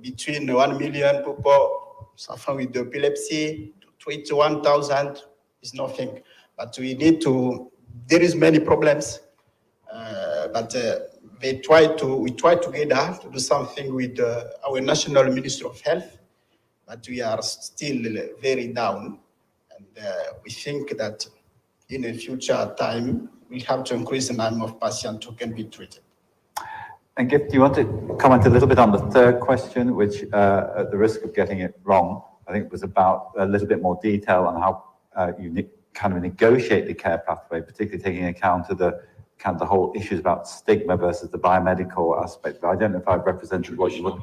between 1 million people suffering with epilepsy, 21,000 is nothing. But we need to, there is many problems, but we try together to do something with our National Ministry of Health, but we are still very down. And we think that in a future time, we have to increase the number of patients who can be treated. And Gift, do you want to comment a little bit on the third question, which, at the risk of getting it wrong, I think was about a little bit more detail on how you kind of negotiate the care pathway, particularly taking account of the whole issues about stigma versus the biomedical aspect. But I don't know if I've represented what you would.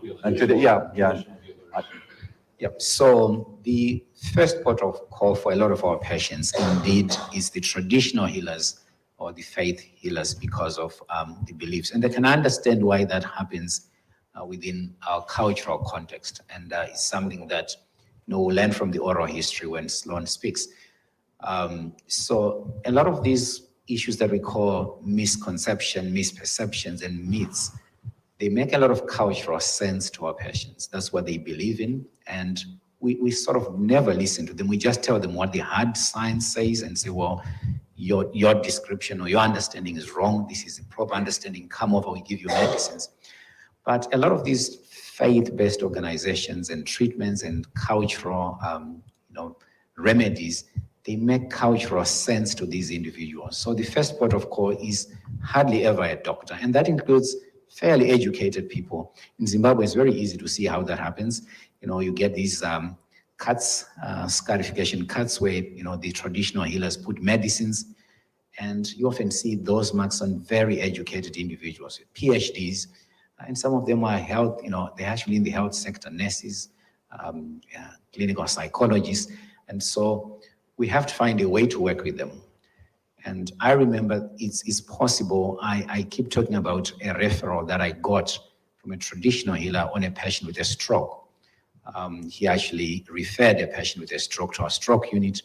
Yep. So the first port of call for a lot of our patients indeed is the traditional healers or the faith healers because of the beliefs. And they can understand why that happens within our cultural context. And it's something that we learn from the oral history when Sloan speaks. So a lot of these issues that we call misconception, misperceptions, and myths, they make a lot of cultural sense to our patients. That's what they believe in. And we sort of never listen to them. We just tell them what the hard science says and say, well, your description or your understanding is wrong. This is the proper understanding. Come over, we give you medicines. But a lot of these faith-based organizations and treatments and cultural remedies, they make cultural sense to these individuals. So the first port of call is hardly ever a doctor, and that includes fairly educated people. In Zimbabwe, it's very easy to see how that happens. You get these cuts, scarification cuts where, the traditional healers put medicines, and you often see those marks on very educated individuals with PhDs, and some of them are health, they're actually in the health sector, nurses, clinical psychologists, and so we have to find a way to work with them. And I remember it's possible, I keep talking about a referral that I got from a traditional healer on a patient with a stroke. He actually referred a patient with a stroke to our stroke unit,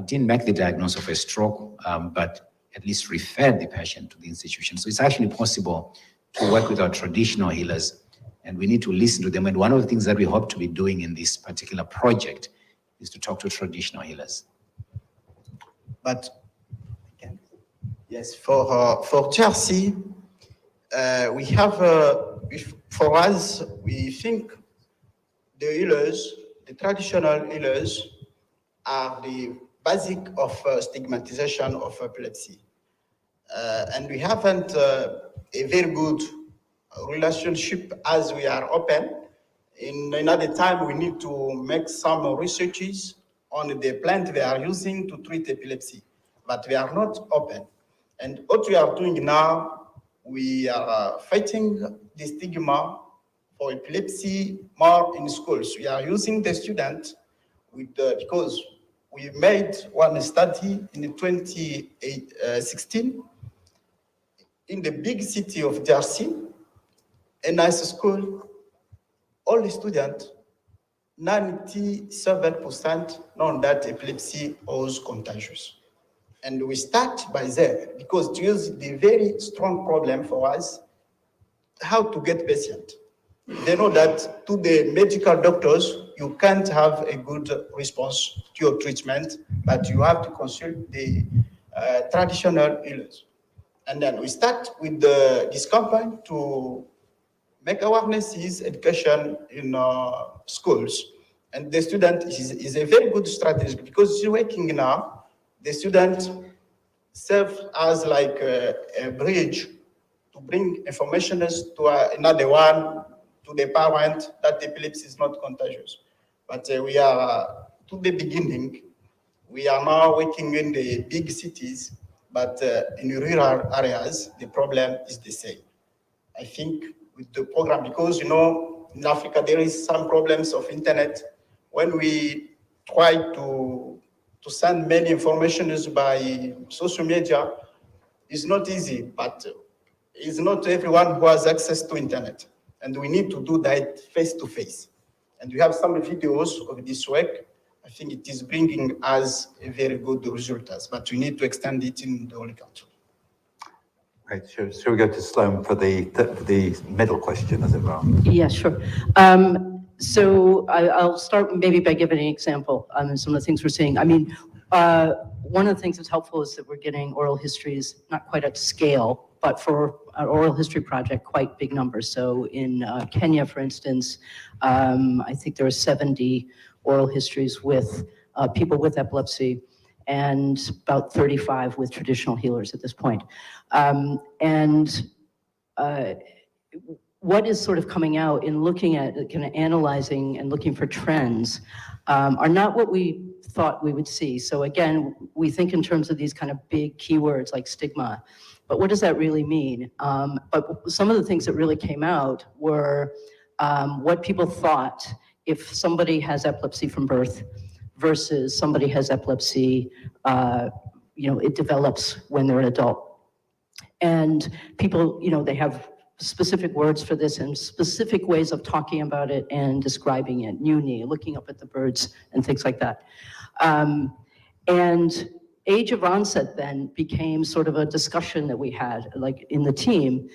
didn't make the diagnosis of a stroke, but at least referred the patient to the institution. So it's actually possible to work with our traditional healers, and we need to listen to them. And one of the things that we hope to be doing in this particular project is to talk to traditional healers. But yes, for JRC, we have, for us, we think the healers, the traditional healers, are the basic of stigmatization of epilepsy. And we haven't a very good relationship as we are open. In another time, we need to make some researches on the plant they are using to treat epilepsy, but we are not open. And what we are doing now, we are fighting the stigma for epilepsy more in schools. We are using the students with because we made one study in 2016 in the big city of JRC, a nice school. All the students, 97% know that epilepsy is contagious. And we start by there because it is the very strong problem for us, how to get patient. They know that to the medical doctors, you can't have a good response to your treatment, but you have to consult the traditional healers. And then we start with this campaign to make awareness is education in schools. And the student is a very good strategy because you're working now, the student serve as like a bridge to bring information to another one, to the parent that epilepsy is not contagious. But we are, to the beginning, we are now working in the big cities, but in rural areas, the problem is the same. I think with the program, because in Africa, there is some problems of internet. When we try to send many informations by social media, it's not easy, but it's not everyone who has access to internet. And we need to do that face to face. And we have some videos of this work. I think it is bringing us a very good results, but we need to extend it in the whole country. Right, shall we go to Sloan for the middle question, as it were? Yeah, sure. So I'll start maybe by giving an example on some of the things we're seeing. I mean, one of the things that's helpful is that we're getting oral histories, not quite at scale, but for an oral history project, quite big numbers. So in Kenya, for instance, I think there are 70 oral histories with people with epilepsy and about 35 with traditional healers at this point. What is sort of coming out in looking at, kind of analyzing and looking for trends are not what we thought we would see. So again, we think in terms of these kind of big keywords like stigma, but what does that really mean? But some of the things that really came out were what people thought if somebody has epilepsy from birth versus somebody has epilepsy, it develops when they're an adult. And people, they have specific words for this and specific ways of talking about it and describing it, Uni, looking up at the birds and things like that. And age of onset then became sort of a discussion that we had like in the team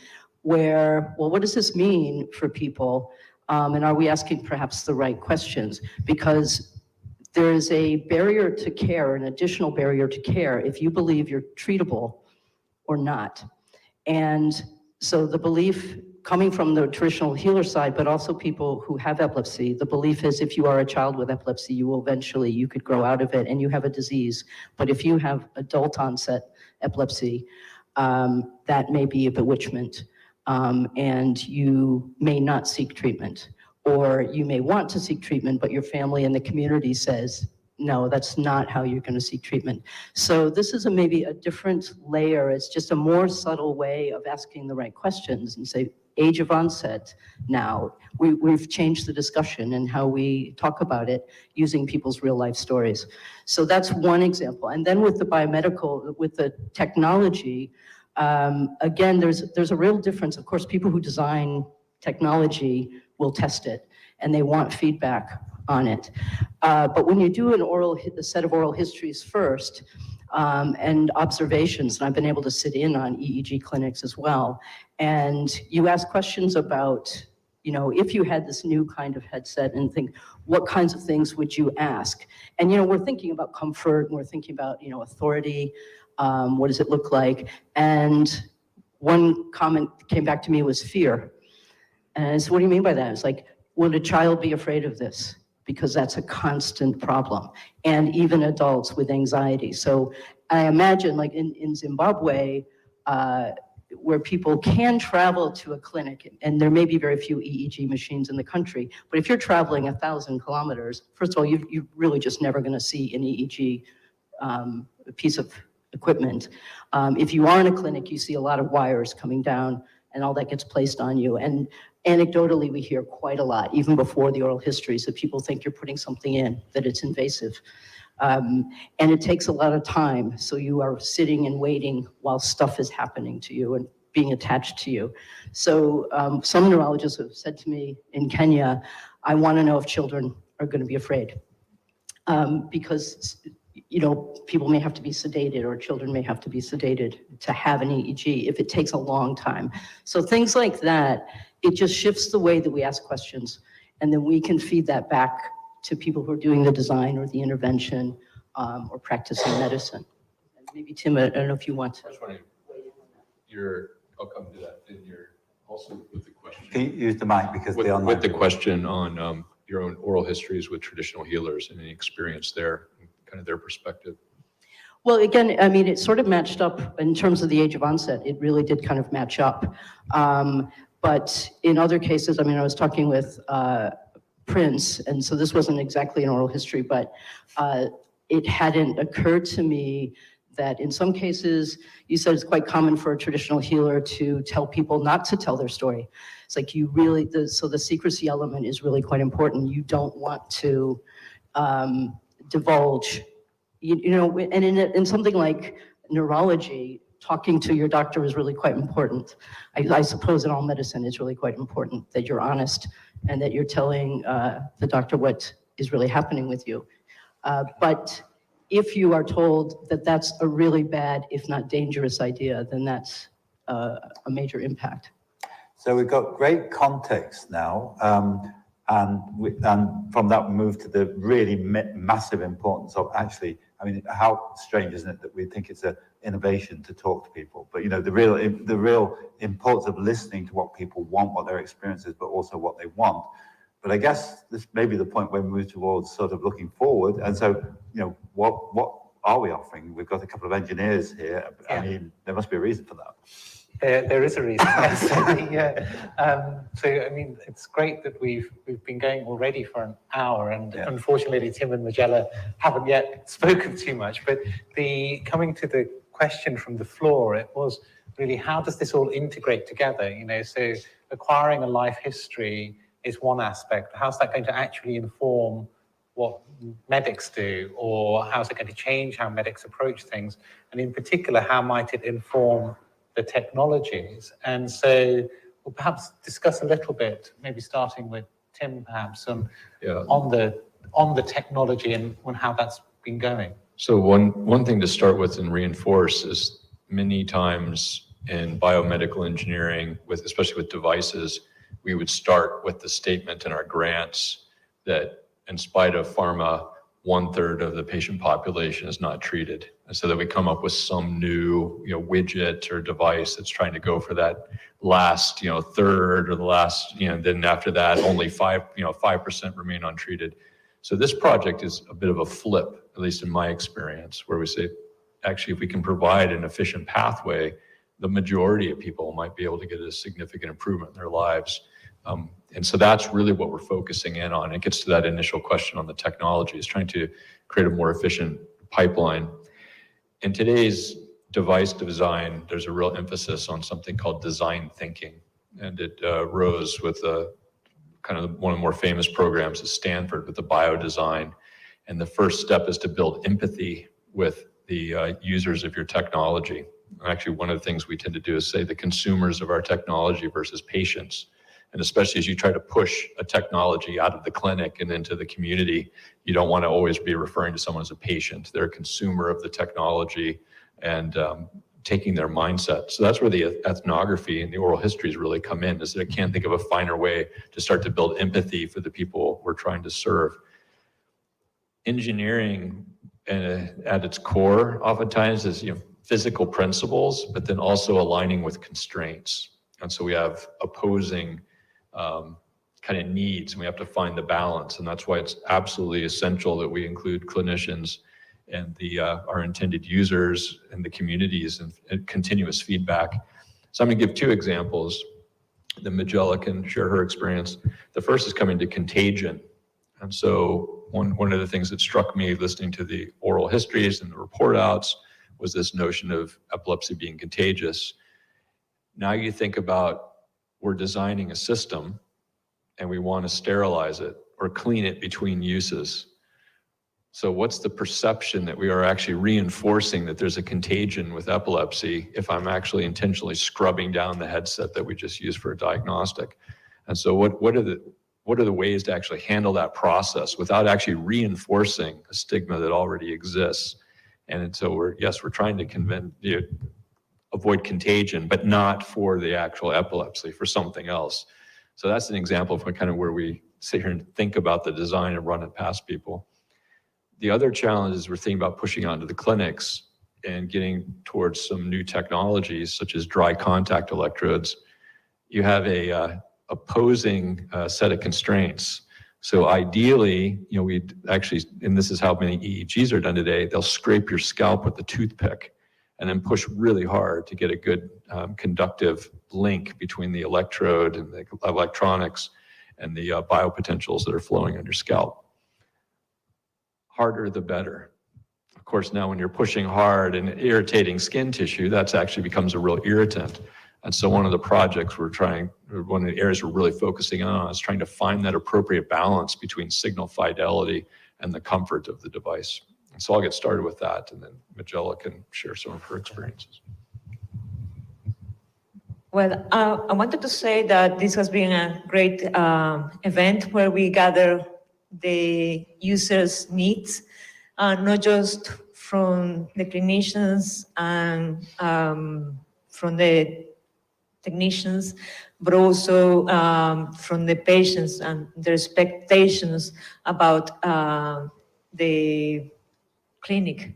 where, well, what does this mean for people? And are we asking perhaps the right questions? Because there is a barrier to care, an additional barrier to care if you believe you're treatable or not. And so the belief coming from the traditional healer side, but also people who have epilepsy, the belief is if you are a child with epilepsy, you could grow out of it and you have a disease. But if you have adult onset epilepsy, that may be a bewitchment and you may not seek treatment. Or you may want to seek treatment, but your family and the community says, no, that's not how you're going to seek treatment. So this is maybe a different layer. It's just a more subtle way of asking the right questions and say, age of onset now. We've changed the discussion and how we talk about it using people's real life stories. So that's one example. And then with the biomedical, with the technology, again, there's a real difference. Of course, people who design technology will test it and they want feedback on it. But when you do a set of oral histories first and observations, and I've been able to sit in on EEG clinics as well, and you ask questions about, if you had this new kind of headset and think, what kinds of things would you ask? And, we're thinking about comfort, and we're thinking about, authority, what does it look like? And one comment came back to me was fear. And I said, what do you mean by that? It's like, would a child be afraid of this? Because that's a constant problem. And even adults with anxiety. So I imagine like in Zimbabwe, where people can travel to a clinic, and there may be very few EEG machines in the country, but if you're traveling 1,000 kilometers, first of all, you're really just never gonna see an EEG piece of equipment. If you are in a clinic, you see a lot of wires coming down and all that gets placed on you. And anecdotally, we hear quite a lot, even before the oral histories, that people think you're putting something in, that it's invasive. And it takes a lot of time. So you are sitting and waiting while stuff is happening to you and being attached to you. So some neurologists have said to me in Kenya, I want to know if children are going to be afraid. Because people may have to be sedated or children may have to be sedated to have an EEG if it takes a long time. So things like that, it just shifts the way that we ask questions, and then we can feed that back to people who are doing the design or the intervention or practicing medicine. And maybe Tim, I don't know if you want to. I'll come to that. And you're also with the question. Can you use the mic because with, the online... with the question on your own oral histories with traditional healers and any experience there, kind of their perspective. Well, again, I mean, it sort of matched up in terms of the age of onset. It really did kind of match up. But in other cases, I mean, I was talking with Prince, and so this wasn't exactly an oral history, but it hadn't occurred to me that in some cases, you said it's quite common for a traditional healer to tell people not to tell their story. It's like you really, so the secrecy element is really quite important. You don't want to divulge, you know, and in something like neurology, talking to your doctor is really quite important. I suppose in all medicine, it's really quite important that you're honest and that you're telling the doctor what is really happening with you. But if you are told that that's a really bad, if not dangerous idea, then that's a major impact. So we've got great context now, and from that we move to the really massive importance of actually, I mean, how strange isn't it that we think it's an innovation to talk to people, but you know, the real importance of listening to what people want, what their experience is, but also what they want. But I guess this may be the point where we move towards sort of looking forward. And so, you know, what are we offering? We've got a couple of engineers here. Yeah. I mean, there must be a reason for that. There is a reason. So, I mean, it's great that we've been going already for an hour, and unfortunately, Tim and Magella haven't yet spoken too much. But coming to the question from the floor, it was really, how does this all integrate together? You know, so acquiring a life history is one aspect. How's that going to actually inform what medics do, or how's it going to change how medics approach things? And in particular, how might it inform the technologies? And so we'll perhaps discuss a little bit, maybe starting with Tim, perhaps, on the technology and on how that's been going. So one thing to start with and reinforce is many times in biomedical engineering, especially with devices, we would start with the statement in our grants that in spite of pharma, 1/3 of the patient population is not treated. And so that we come up with some new, widget or device that's trying to go for that last, third, or the last, then after that, only 5% remain untreated. So this project is a bit of a flip, at least in my experience, where we say, actually, if we can provide an efficient pathway, the majority of people might be able to get a significant improvement in their lives. And so that's really what we're focusing in on. It gets to that initial question on the technology, is trying to create a more efficient pipeline. In today's device design, there's a real emphasis on something called design thinking. And it rose with kind of one of the more famous programs at Stanford with the biodesign. And the first step is to build empathy with the users of your technology. Actually, one of the things we tend to do is say the consumers of our technology versus patients. And especially as you try to push a technology out of the clinic and into the community, you don't want to always be referring to someone as a patient. They're a consumer of the technology and taking their mindset. So that's where the ethnography and the oral histories really come in, is that I can't think of a finer way to start to build empathy for the people we're trying to serve. Engineering at its core oftentimes is physical principles, but then also aligning with constraints. And so we have opposing kind of needs, and we have to find the balance. And that's why it's absolutely essential that we include clinicians and our intended users and the communities and continuous feedback. So I'm going to give two examples. The Magella can share her experience. The first is coming to contagion. And so one of the things that struck me listening to the oral histories and the report outs was this notion of epilepsy being contagious. Now you think about, we're designing a system and we want to sterilize it or clean it between uses. So what's the perception that we are actually reinforcing that there's a contagion with epilepsy if I'm actually intentionally scrubbing down the headset that we just used for a diagnostic? And so what are the ways to actually handle that process without actually reinforcing a stigma that already exists? And so we're trying to avoid contagion, but not for the actual epilepsy, for something else. So that's an example of kind of where we sit here and think about the design and run it past people. The other challenge is we're thinking about pushing out into the clinics and getting towards some new technologies, such as dry contact electrodes. You have a opposing set of constraints. So ideally, we'd actually, and this is how many EEGs are done today, they'll scrape your scalp with a toothpick and then push really hard to get a good conductive link between the electrode and the electronics and the biopotentials that are flowing on your scalp. Harder the better. Of course, now when you're pushing hard and irritating skin tissue, that actually becomes a real irritant. And so one of the projects one of the areas we're really focusing on is trying to find that appropriate balance between signal fidelity and the comfort of the device. And so I'll get started with that, and then Magella can share some of her experiences. Well, I wanted to say that this has been a great event where we gather the users' needs, not just from the clinicians and from the technicians, but also from the patients and their expectations about the clinic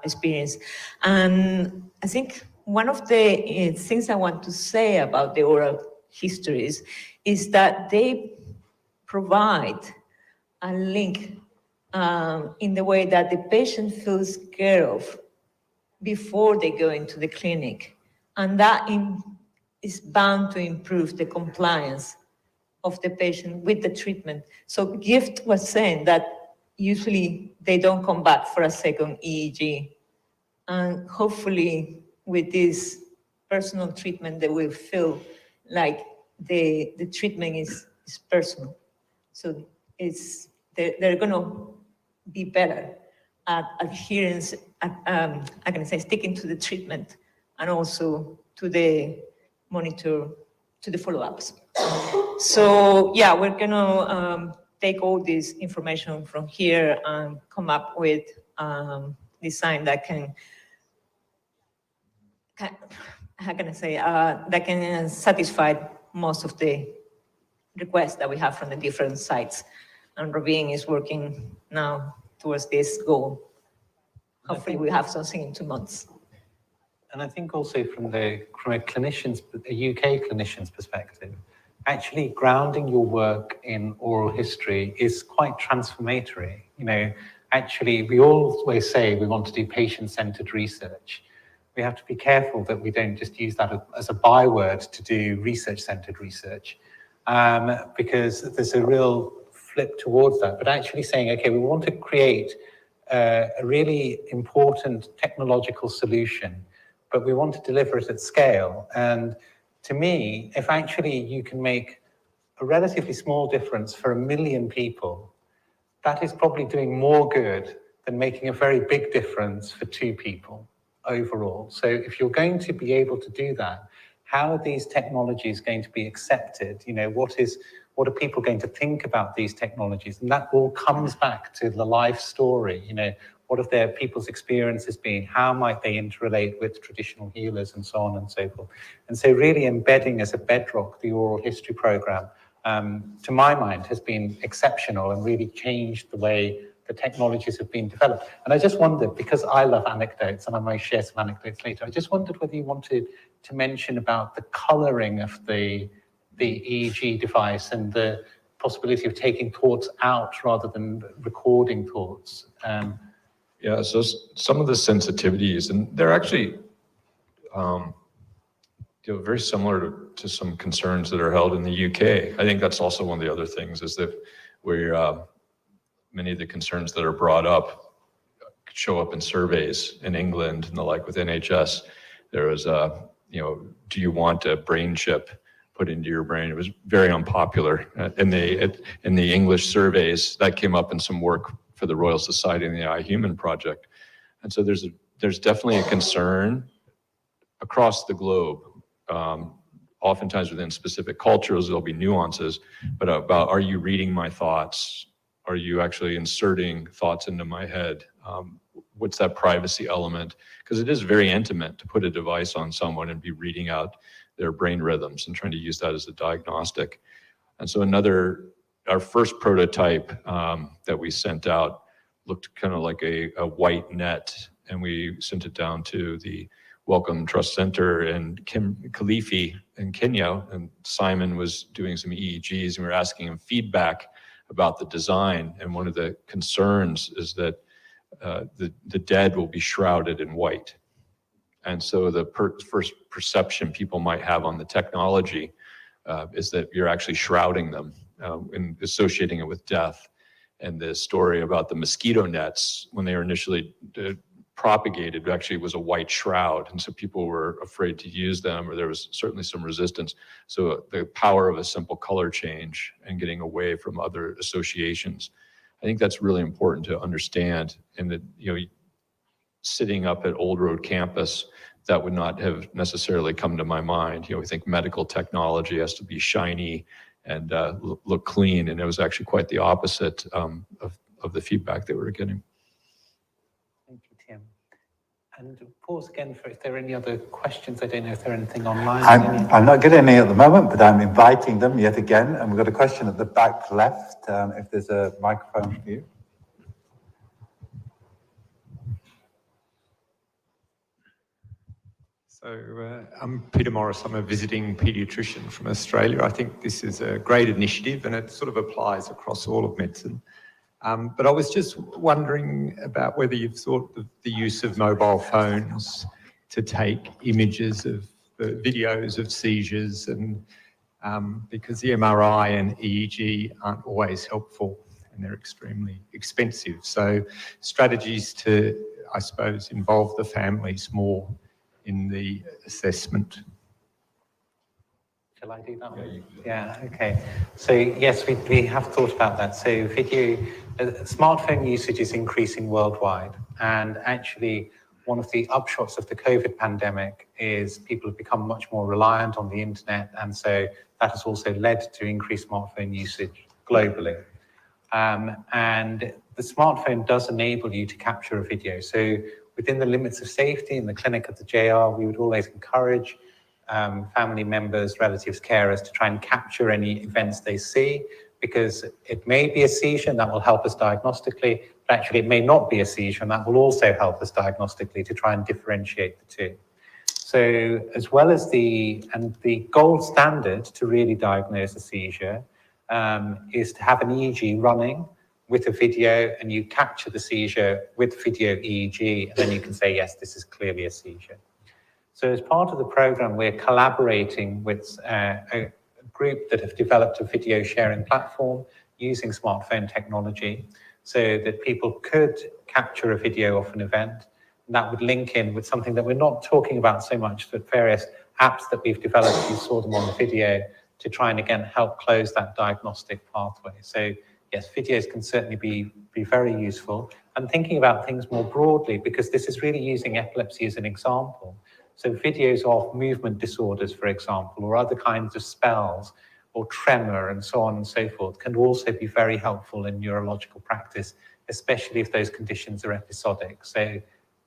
experience. And I think one of the things I want to say about the oral histories is that they provide a link in the way that the patient feels cared of before they go into the clinic. And that is bound to improve the compliance of the patient with the treatment. So Gift was saying that usually they don't come back for a second EEG. And hopefully with this personal treatment, they will feel like the treatment is personal. So they're gonna be better at adherence, I can say sticking to the treatment and also to the monitor, to the follow-ups. So yeah, we're gonna take all this information from here and come up with design that can how can I say, that can satisfy most of the requests that we have from the different sites. And Raveen is working now towards this goal. Hopefully we have something in 2 months. And I think also from a clinician's, a UK clinician's perspective, actually grounding your work in oral history is quite transformatory. Actually, we always say we want to do patient-centered research. We have to be careful that we don't just use that as a byword to do research-centered research, because there's a real flip towards that. But actually saying, okay, we want to create a really important technological solution, but we want to deliver it at scale. And to me, if actually you can make a relatively small difference for 1 million people, that is probably doing more good than making a very big difference for 2 people overall. So if you're going to be able to do that, how are these technologies going to be accepted? What are people going to think about these technologies? And that all comes back to the life story. What have their people's experiences been? How might they interrelate with traditional healers and so on and so forth? And so really embedding as a bedrock the oral history program, to my mind, has been exceptional and really changed the way the technologies have been developed. And I just wondered, because I love anecdotes, and I might share some anecdotes later, I just wondered whether you wanted to mention about the coloring of the EEG device and the possibility of taking thoughts out rather than recording thoughts. Yeah, so some of the sensitivities, and they're actually very similar to some concerns that are held in the UK. I think that's also one of the other things, is that many of the concerns that are brought up show up in surveys in England and the like with NHS. There was do you want a brain chip put into your brain? It was very unpopular in the English surveys. That came up in some work for the Royal Society and the iHuman Project. And so there's definitely a concern across the globe. Oftentimes within specific cultures, there'll be nuances, but about, are you reading my thoughts? Are you actually inserting thoughts into my head? What's that privacy element? Because it is very intimate to put a device on someone and be reading out their brain rhythms and trying to use that as a diagnostic. And so our first prototype that we sent out looked kind of like a white net, and we sent it down to the Wellcome Trust Center, and Kim Khalifi in Kenya, and Simon was doing some EEGs, and we were asking him feedback about the design. And one of the concerns is that the dead will be shrouded in white. And so the first perception people might have on the technology is that you're actually shrouding them and associating it with death. And the story about the mosquito nets, when they were initially propagated, actually was a white shroud. And so people were afraid to use them, or there was certainly some resistance. So the power of a simple color change and getting away from other associations, I think that's really important to understand. And that, you know, sitting up at Old Road campus, that would not have necessarily come to my mind. You know, we think medical technology has to be shiny and look clean, and it was actually quite the opposite of the feedback that we were getting. Thank you, Tim. And pause again for if there are any other questions. I don't know if there are anything online. I'm not getting any at the moment, but I'm inviting them yet again. And we've got a question at the back left, if there's a microphone for you. So I'm Peter Morris. I'm a visiting paediatrician from Australia. I think this is a great initiative and it sort of applies across all of medicine. But I was just wondering about whether you've thought of the use of mobile phones to take images of videos of seizures, and because the MRI and EEG aren't always helpful and they're extremely expensive. So strategies to, I suppose, involve the families more in the assessment. Shall I do that one? Yeah, okay. So yes, we have thought about that. So video, smartphone usage is increasing worldwide. And actually, one of the upshots of the COVID pandemic is people have become much more reliant on the internet. And so that has also led to increased smartphone usage globally. And the smartphone does enable you to capture a video. So within the limits of safety in the clinic at the JR, we would always encourage family members, relatives, carers to try and capture any events they see, because it may be a seizure and that will help us diagnostically, but actually it may not be a seizure and that will also help us diagnostically to try and differentiate the two. So as well as the gold standard to really diagnose a seizure is to have an EEG running with a video, and you capture the seizure with video EEG, and then you can say, yes, this is clearly a seizure. So as part of the program, we're collaborating with a group that have developed a video sharing platform using smartphone technology so that people could capture a video of an event, and that would link in with something that we're not talking about so much, but various apps that we've developed, you saw them on the video, to try and again help close that diagnostic pathway. So yes, videos can certainly be very useful. And thinking about things more broadly, because this is really using epilepsy as an example. So videos of movement disorders, for example, or other kinds of spells, or tremor and so on and so forth, can also be very helpful in neurological practice, especially if those conditions are episodic. So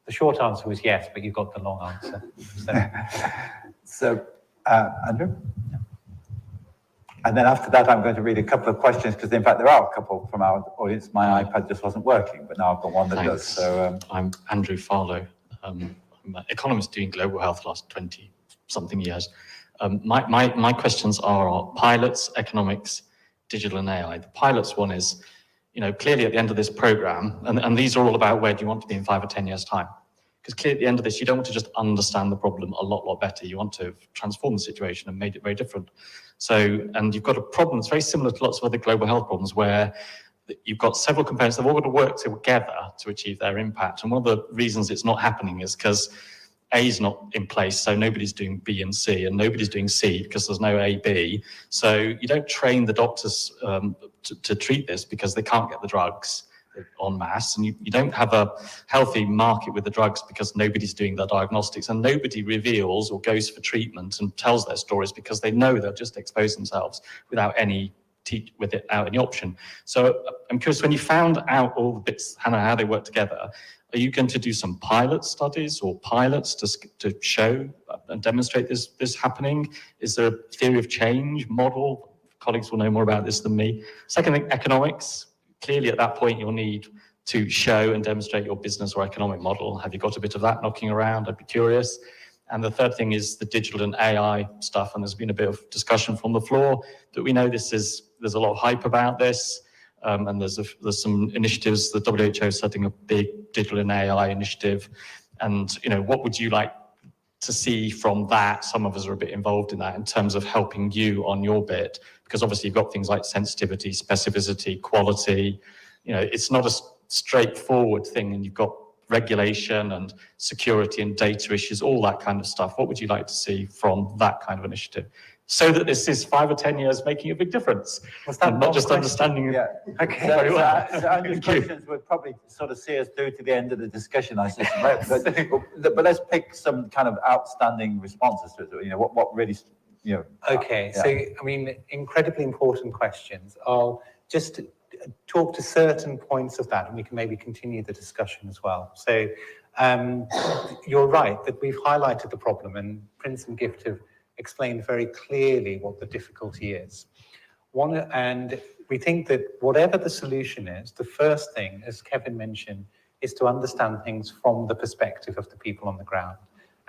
the short answer was yes, but you got the long answer. So Andrew? And then after that, I'm going to read a couple of questions, because in fact, there are a couple from our audience. My iPad just wasn't working, but now I've got one that does. So I'm Andrew Farlow. I'm an economist doing global health the last 20-something years. My questions are pilots, economics, digital and AI. The pilots one is, you know, clearly at the end of this program, and these are all about where do you want to be in 5 or 10 years' time. Because clearly at the end of this, you don't want to just understand the problem a lot better. You want to have transformed the situation and made it very different. So, and you've got a problem that's very similar to lots of other global health problems where you've got several components that have all got to work together to achieve their impact. And one of the reasons it's not happening is because A is not in place, so nobody's doing B and C, and nobody's doing C because there's no A, B. So you don't train the doctors to treat this because they can't get the drugs en masse, and you don't have a healthy market with the drugs because nobody's doing their diagnostics, and nobody reveals or goes for treatment and tells their stories because they know they'll just expose themselves without any option. So I'm curious, when you found out all the bits, Hannah, how they work together, are you going to do some pilot studies or pilots to show and demonstrate this happening? Is there a theory of change model? Colleagues will know more about this than me. Second thing, economics. Clearly, at that point, you'll need to show and demonstrate your business or economic model. Have you got a bit of that knocking around? I'd be curious. And the third thing is the digital and AI stuff. And there's been a bit of discussion from the floor that we know there's a lot of hype about this. And there's some initiatives, the WHO is setting a big digital and AI initiative. And, what would you like to see from that? Some of us are a bit involved in that in terms of helping you on your bit, because obviously you've got things like sensitivity, specificity, quality. It's not a straightforward thing, and you've got regulation and security and data issues, all that kind of stuff. What would you like to see from that kind of initiative, so that this is 5 or 10 years making a big difference, and not just understanding? Yeah. Okay. Very well. So Andrew's questions would probably sort of see us through to the end of the discussion, I suspect. But let's pick some kind of outstanding responses to it. What really, Okay. Yeah. So, I mean, incredibly important questions. I'll just talk to certain points of that, and we can maybe continue the discussion as well. So, you're right that we've highlighted the problem, and Prince and Gift have explained very clearly what the difficulty is. And we think that whatever the solution is, the first thing, as Kevin mentioned, is to understand things from the perspective of the people on the ground.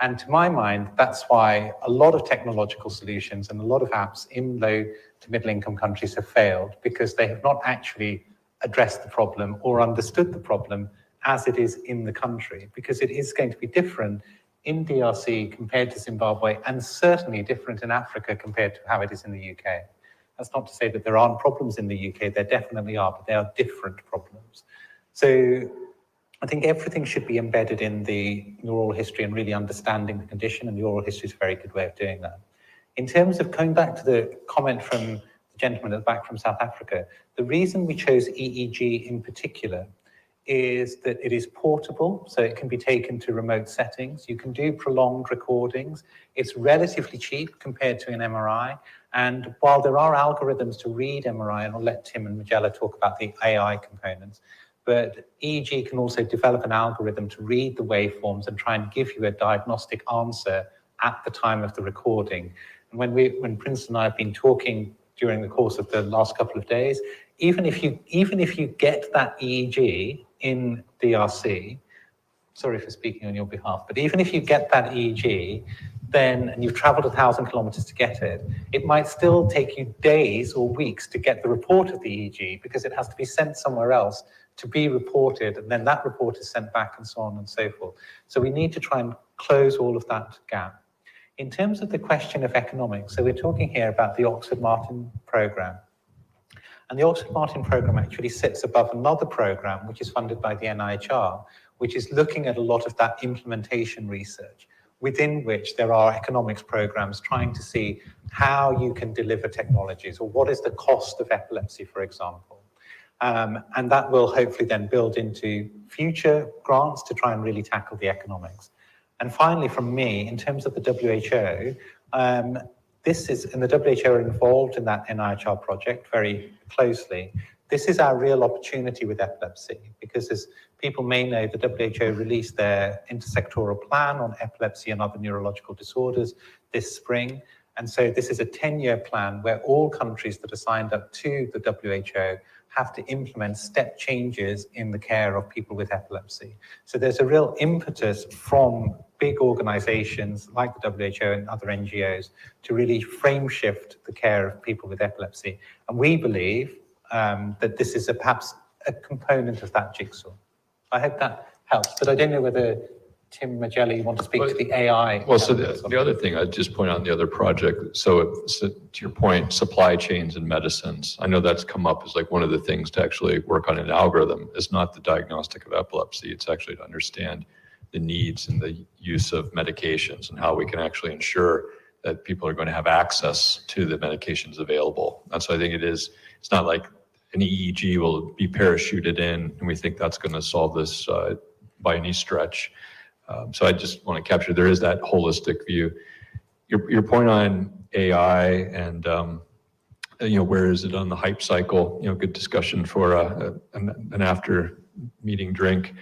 And to my mind, that's why a lot of technological solutions and a lot of apps in low to middle income countries have failed, because they have not actually addressed the problem or understood the problem as it is in the country, because it is going to be different in DRC compared to Zimbabwe, and certainly different in Africa compared to how it is in the UK. That's not to say that there aren't problems in the UK, there definitely are, but they are different problems. So I think everything should be embedded in the neural history and really understanding the condition, and neural history is a very good way of doing that. In terms of going back to the comment from the gentleman at the back from South Africa, the reason we chose EEG in particular is that it is portable, so it can be taken to remote settings. You can do prolonged recordings. It's relatively cheap compared to an MRI. And while there are algorithms to read MRI, and I'll let Tim and Magella talk about the AI components, but EEG can also develop an algorithm to read the waveforms and try and give you a diagnostic answer at the time of the recording. And when Prince and I have been talking during the course of the last couple of days, even if you get that EEG in DRC, sorry for speaking on your behalf, but even if you get that EEG, and you've traveled 1,000 kilometers to get it, it might still take you days or weeks to get the report of the EEG, because it has to be sent somewhere else to be reported, and then that report is sent back, and so on and so forth. So we need to try and close all of that gap. In terms of the question of economics, so we're talking here about the Oxford Martin program. And the Oxford Martin program actually sits above another program, which is funded by the NIHR, which is looking at a lot of that implementation research, within which there are economics programs trying to see how you can deliver technologies, or what is the cost of epilepsy, for example. And that will hopefully then build into future grants to try and really tackle the economics. And finally, from me, in terms of the WHO, and the WHO are involved in that NIHR project very closely. This is our real opportunity with epilepsy, because as people may know, the WHO released their intersectoral plan on epilepsy and other neurological disorders this spring. And so this is a 10-year plan where all countries that are signed up to the WHO have to implement step changes in the care of people with epilepsy. So there's a real impetus from big organizations like the WHO and other NGOs to really frame shift the care of people with epilepsy. And we believe that this is perhaps a component of that jigsaw. I hope that helps, but I don't know whether Tim Magella, you want to speak to the AI? Well, so the other thing I'd just point out in the other project, so to your point, supply chains and medicines, I know that's come up as like one of the things to actually work on an algorithm. It's not the diagnostic of epilepsy, it's actually to understand the needs and the use of medications and how we can actually ensure that people are going to have access to the medications available. And so I think it's not like an EEG will be parachuted in and we think that's going to solve this by any stretch. So I just want to capture, there is that holistic view. Your point on AI and, where is it on the hype cycle? Good discussion for an after meeting drink.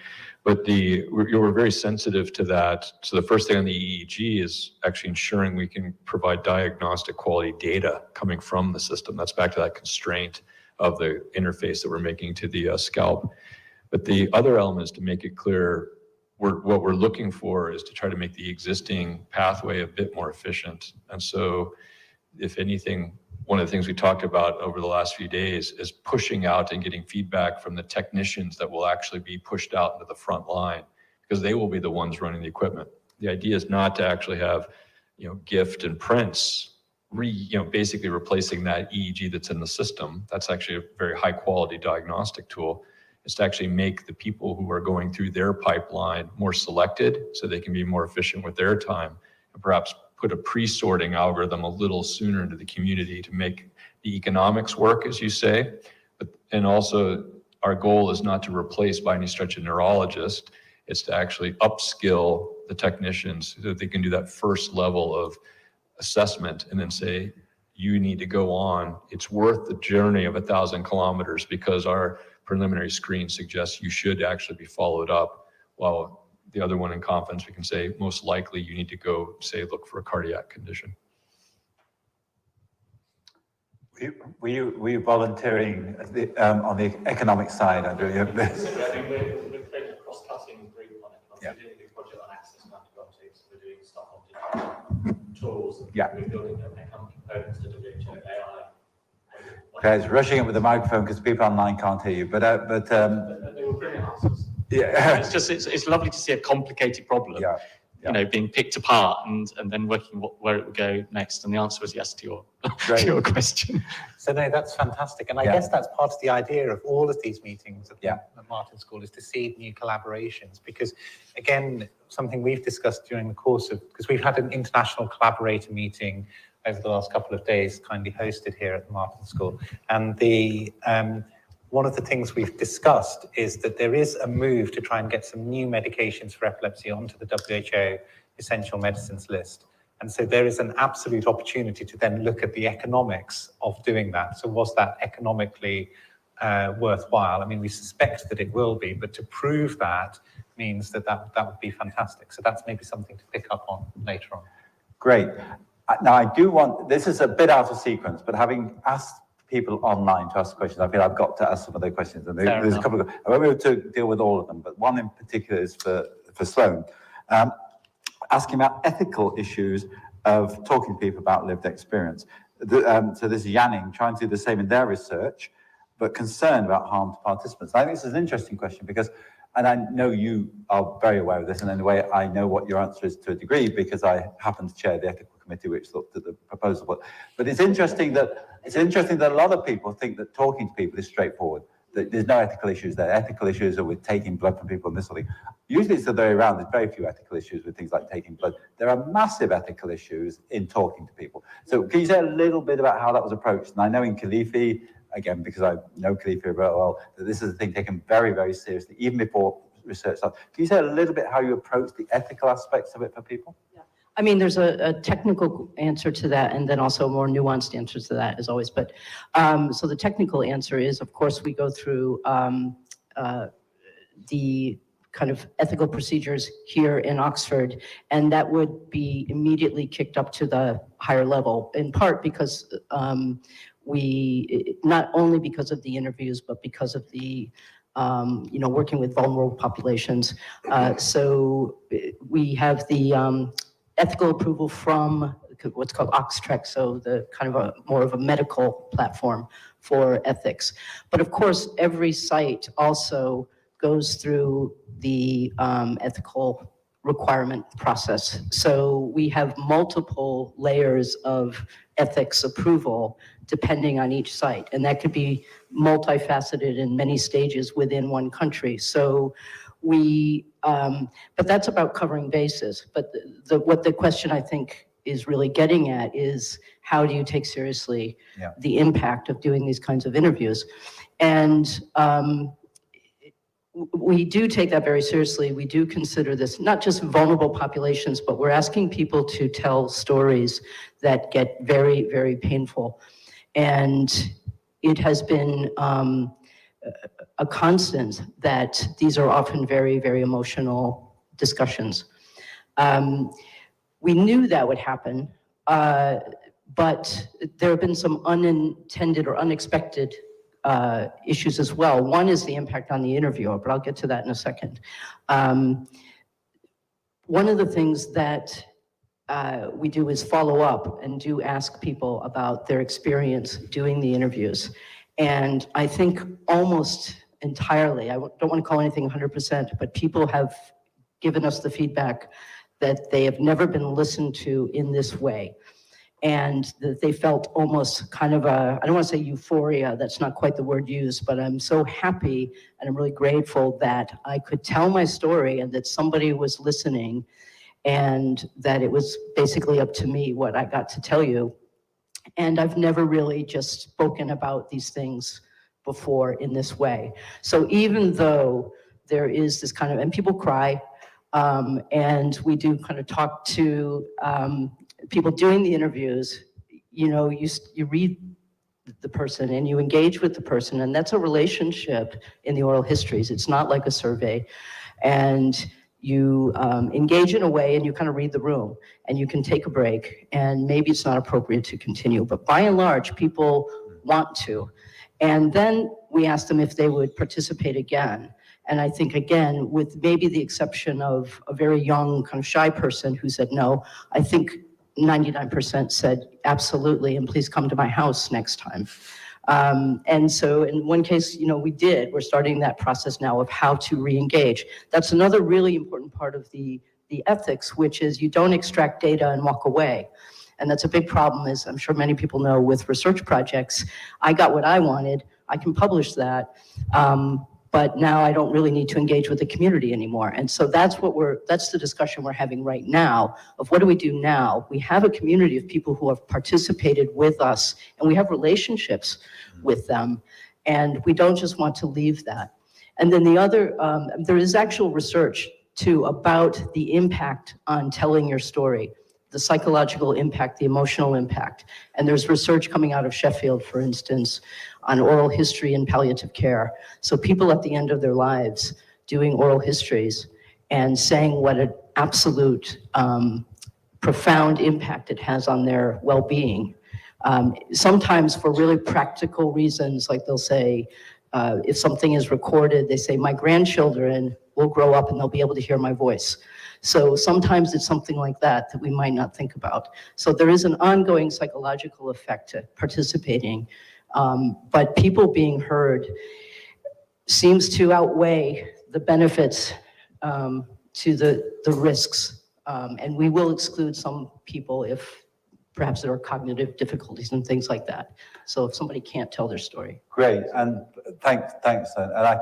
But we're very sensitive to that. So the first thing on the EEG is actually ensuring we can provide diagnostic quality data coming from the system. That's back to that constraint of the interface that we're making to the scalp. But the other element is to make it clear what we're looking for is to try to make the existing pathway a bit more efficient. And so, if anything, one of the things we talked about over the last few days is pushing out and getting feedback from the technicians that will actually be pushed out into the front line, because they will be the ones running the equipment. The idea is not to actually have, Gift and Prince basically replacing that EEG that's in the system. That's actually a very high quality diagnostic tool. Is to actually make the people who are going through their pipeline more selected so they can be more efficient with their time, and perhaps put a pre-sorting algorithm a little sooner into the community to make the economics work, as you say. And also, our goal is not to replace by any stretch a neurologist. It's to actually upskill the technicians so that they can do that first level of assessment and then say, you need to go on. It's worth the journey of 1,000 kilometers because our preliminary screen suggests you should actually be followed up. While the other one in confidence, we can say, most likely you need to go, say, look for a cardiac condition. Were you volunteering on the economic side, Andrew? We're creating a cross-cutting group on economics. We're doing a big project on access to antibiotics. We're doing stuff on digital tools. Yeah. We're building economic components to WHO AI. Okay, it's rushing it with the microphone because people online can't hear you. But they were brilliant answers. Yeah, it's lovely to see a complicated problem. Yeah. Being picked apart and then working where it would go next. And the answer was yes to your to your question. So no, that's fantastic. And I guess that's part of the idea of all of these meetings at the Martin School is to seed new collaborations. Because again, something we've discussed during the course of, because we've had an international collaborator meeting over the last couple of days, kindly hosted here at the Martin School. And the one of the things we've discussed is that there is a move to try and get some new medications for epilepsy onto the WHO essential medicines list. And so there is an absolute opportunity to then look at the economics of doing that. So was that economically worthwhile? I mean, we suspect that it will be, but to prove that means that would be fantastic. So that's maybe something to pick up on later on. Great. Now, I do want, this is a bit out of sequence, but having asked people online to ask questions, I feel I've got to ask some of their questions. And there's a couple of, I won't be able to deal with all of them, but one in particular is for Sloan. Asking about ethical issues of talking to people about lived experience. So this is Yanning trying to do the same in their research, but concerned about harm to participants. I think this is an interesting question because, and I know you are very aware of this, and in a way I know what your answer is to a degree because I happen to chair the ethical committee which looked at the proposal. But it's interesting that a lot of people think that talking to people is straightforward. That there's no ethical issues there. Ethical issues are with taking blood from people and this sort of thing. Usually it's the other way around. There's very few ethical issues with things like taking blood. There are massive ethical issues in talking to people. So can you say a little bit about how that was approached? And I know in Kalifi, again, because I know Kalifi very well, that this is a thing taken very, very seriously, even before research started. Can you say a little bit how you approach the ethical aspects of it for people? Yeah. I mean, there's a technical answer to that, and then also a more nuanced answer to that, as always. But so the technical answer is, of course, we go through the kind of ethical procedures here in Oxford, and that would be immediately kicked up to the higher level, in part because we, not only because of the interviews, but because of the working with vulnerable populations. So we have the ethical approval from what's called Oxtrec, so the kind of more of a medical platform for ethics. But of course, every site also goes through the ethical requirement process. So we have multiple layers of ethics approval depending on each site, and that could be multifaceted in many stages within one country. So we, but that's about covering bases. But what the question I think is really getting at is how do you take seriously the impact of doing these kinds of interviews? And we do take that very seriously. We do consider this not just vulnerable populations, but we're asking people to tell stories that get very, very painful. And it has been a constant that these are often very, very emotional discussions. We knew that would happen, but there have been some unintended or unexpected issues as well. One is the impact on the interviewer, but I'll get to that in a second. one of the things that we do is follow up and do ask people about their experience doing the interviews. And I think almost entirely, I don't want to call anything 100%, but people have given us the feedback that they have never been listened to in this way. And that they felt almost kind of I don't want to say euphoria, that's not quite the word used, but I'm so happy and I'm really grateful that I could tell my story and that somebody was listening, and that it was basically up to me what I got to tell you. And I've never really just spoken about these things before in this way. So even though there is this kind of, and people cry, and we do kind of talk to people doing the interviews, you know, you read the person and you engage with the person, and that's a relationship in the oral histories. It's not like a survey. And you engage in a way and you kind of read the room, and you can take a break, and maybe it's not appropriate to continue, but by and large, people want to. And then we ask them if they would participate again. And I think, again, with maybe the exception of a very young, kind of shy person who said no, I think 99% said absolutely, and please come to my house next time. And so in one case, you know, we're starting that process now of how to re-engage. That's another really important part of the ethics, which is you don't extract data and walk away. And that's a big problem, as I'm sure many people know, with research projects. I got what I wanted, I can publish that, but now I don't really need to engage with the community anymore. And so that's the discussion we're having right now of what do we do now? We have a community of people who have participated with us, and we have relationships with them, and we don't just want to leave that. And then the other, there is actual research too about the impact on telling your story, the psychological impact, the emotional impact. And there's research coming out of Sheffield, for instance, on oral history and palliative care. So people at the end of their lives doing oral histories and saying what an absolute profound impact it has on their well-being. Sometimes for really practical reasons, like they'll say, if something is recorded, they say, my grandchildren will grow up and they'll be able to hear my voice. So sometimes it's something like that we might not think about. So there is an ongoing psychological effect to participating, but people being heard seems to outweigh the benefits to the risks. And we will exclude some people if perhaps there are cognitive difficulties and things like that. So if somebody can't tell their story. Great, and thanks. And I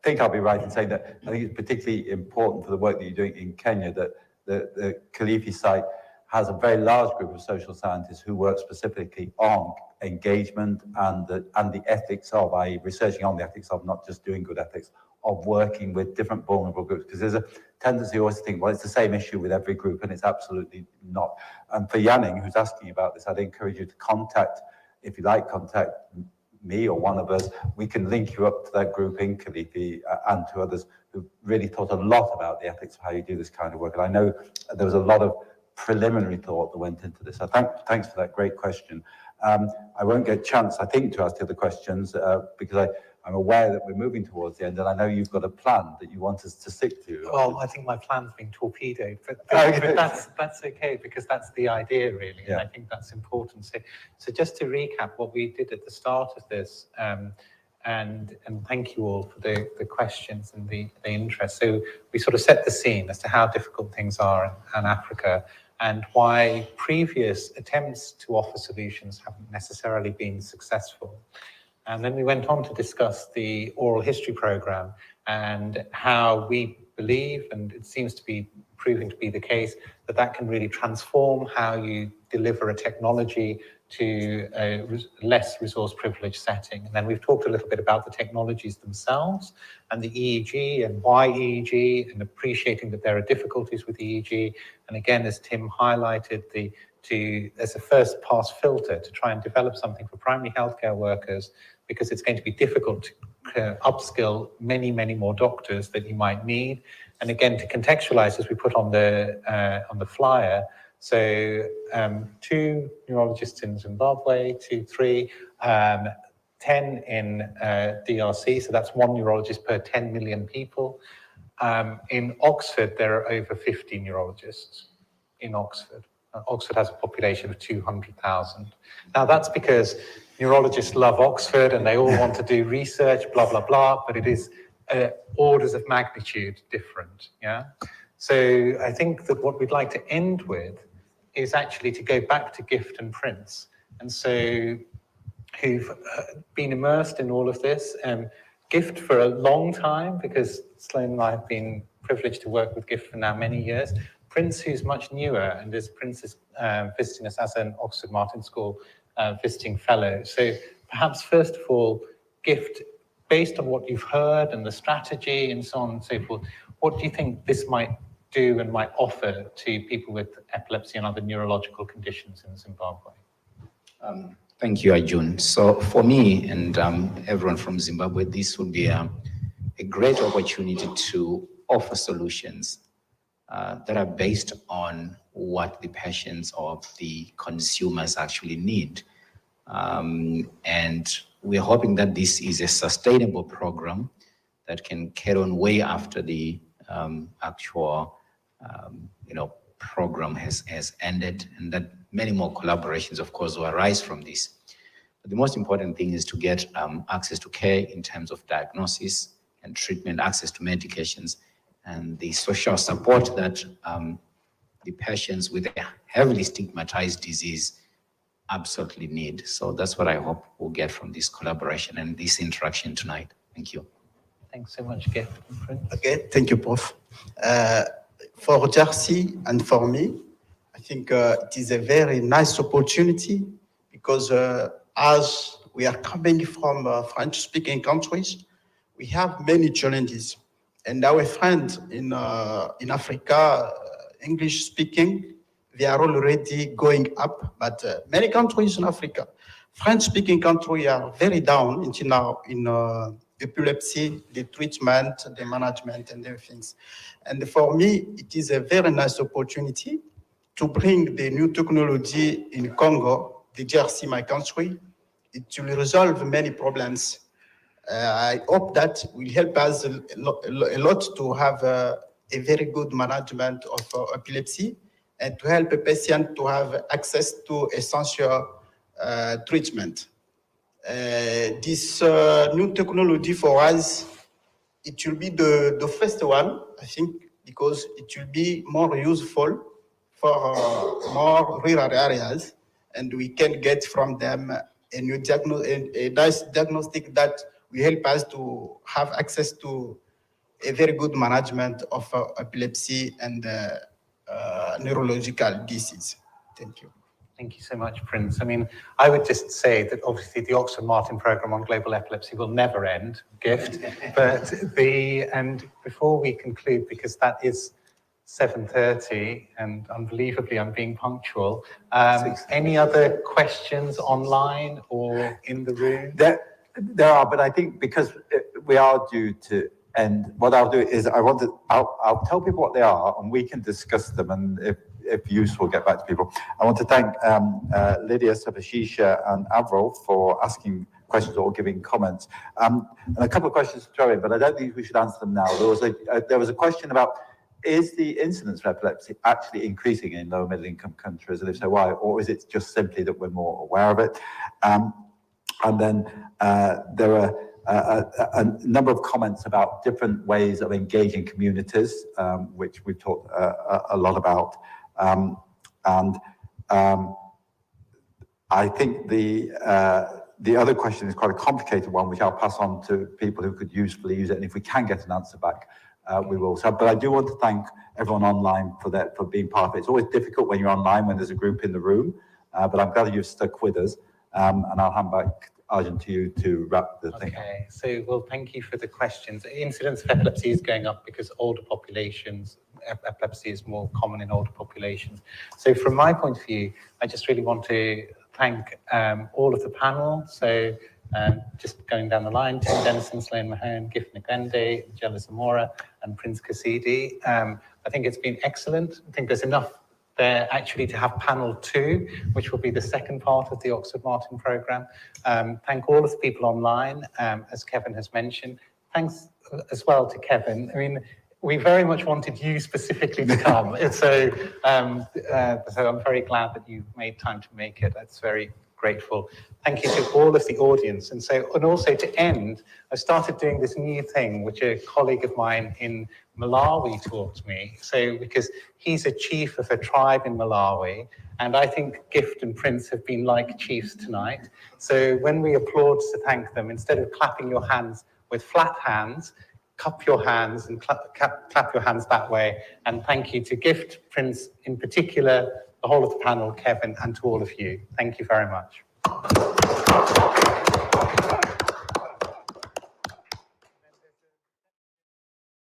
think I'll be right in saying that I think it's particularly important for the work that you're doing in Kenya that the Kilifi site has a very large group of social scientists who work specifically on engagement and the ethics of, i.e. researching on the ethics of, not just doing good ethics, of working with different vulnerable groups. Because there's a tendency always to think, well, it's the same issue with every group, and it's absolutely not. And for Yanning, who's asking about this, I'd encourage you to contact me or one of us. We can link you up to that group in Kilifi and to others who really thought a lot about the ethics of how you do this kind of work. And I know there was a lot of preliminary thought that went into this. So thanks for that great question. I won't get a chance, I think, to ask the other questions because I'm aware that we're moving towards the end, and I know you've got a plan that you want us to stick to. Well, I think my plan's been torpedoed, but that's okay, because that's the idea, really, and I think that's important. So just to recap what we did at the start of this, and thank you all for the questions and the interest. So we sort of set the scene as to how difficult things are in Africa, and why previous attempts to offer solutions haven't necessarily been successful. And then we went on to discuss the oral history program and how we believe, and it seems to be proving to be the case, that can really transform how you deliver a technology to a less resource privileged setting. And then we've talked a little bit about the technologies themselves and the EEG and why EEG, and appreciating that there are difficulties with EEG. And again, as Tim highlighted, as a first pass filter to try and develop something for primary healthcare workers, because it's going to be difficult to upskill many, many more doctors that you might need. And again, to contextualize, as we put on the flyer, so 2 neurologists in Zimbabwe, 3, 10 in DRC, so that's 1 neurologist per 10 million people. In Oxford, there are over 50 neurologists in Oxford. Oxford has a population of 200,000. Now, that's because neurologists love Oxford and they all want to do research, blah, blah, blah, but it is orders of magnitude different, yeah? So I think that what we'd like to end with is actually to go back to Gift and Prince. And so who've been immersed in all of this. Gift for a long time, because Sloan and I have been privileged to work with Gift for now many years. Prince, who's much newer, and Prince is visiting us as an Oxford Martin School visiting fellow. So perhaps first of all, Gift, based on what you've heard and the strategy and so on and so forth, what do you think this might do and might offer to people with epilepsy and other neurological conditions in Zimbabwe? Thank you, Arjune. So for me and everyone from Zimbabwe, this would be a great opportunity to offer solutions that are based on what the patients or the consumers actually need. And we're hoping that this is a sustainable program that can carry on way after the actual program has ended, and that many more collaborations, of course, will arise from this. But the most important thing is to get access to care in terms of diagnosis and treatment, access to medications, and the social support that the patients with a heavily stigmatized disease absolutely need. So that's what I hope we'll get from this collaboration and this interaction tonight. Thank you. Thanks so much, Gift and Prince. Okay, thank you, Prof. For Jersey and for me, I think it is a very nice opportunity because as we are coming from French-speaking countries, we have many challenges. And our friends in Africa, English-speaking, they are already going up, but many countries in Africa, French-speaking countries are very down until now in epilepsy, the treatment, the management, and everything. And for me, it is a very nice opportunity to bring the new technology in Congo, the DRC, my country. It will resolve many problems. I hope that will help us a lot to have a very good management of epilepsy and to help a patient to have access to essential treatment. This new technology for us, it will be the first one, I think, because it will be more useful for more rural areas, and we can get from them a new a nice diagnostic that will help us to have access to a very good management of epilepsy and neurological disease. Thank you. Thank you so much, Prince. I mean, I would just say that obviously the Oxford Martin programme on global epilepsy will never end, Gift. And before we conclude, because that is 7:30 and unbelievably I'm being punctual, any other questions online or in the room? There are, but I think because we are due to end, what I'll do is I'll tell people what they are and we can discuss them, and if useful, get back to people. I want to thank Lydia, Sabashisha and Avril for asking questions or giving comments. And a couple of questions to throw in, but I don't think we should answer them now. There was a question about, is the incidence of epilepsy actually increasing in low middle income countries, and if so, why? Or is it just simply that we're more aware of it? And then there are a number of comments about different ways of engaging communities, which we've talked a lot about. I think the other question is quite a complicated one, which I'll pass on to people who could usefully use it, and if we can get an answer back, we will. So, but I do want to thank everyone online for being part of it. It's always difficult when you're online when there's a group in the room, but I'm glad you've stuck with us, and I'll hand back, Arjune, to you to wrap the thing up. Okay, so well, thank you for the questions. Incidence of epilepsy is going up because older populations, epilepsy is more common in older populations. So from my point of view, I just really want to thank all of the panel. So just going down the line, Tim Dennison, Sloan Mahone, Gift Ngende, Jella Zamora, and Prince Kasidi. I think it's been excellent. I think there's enough there actually to have panel 2, which will be the second part of the Oxford Martin programme. Thank all of the people online, as Kevin has mentioned. Thanks as well to Kevin. I mean, we very much wanted you specifically to come. And so I'm very glad that you made time to make it. That's very grateful. Thank you to all of the audience. And also to end, I started doing this new thing, which a colleague of mine in Malawi taught me. So because he's a chief of a tribe in Malawi, and I think Gift and Prince have been like chiefs tonight. So when we applaud to thank them, instead of clapping your hands with flat hands, cup your hands and clap your hands that way. And thank you to Gift, Prince in particular, the whole of the panel, Kevin, and to all of you. Thank you very much.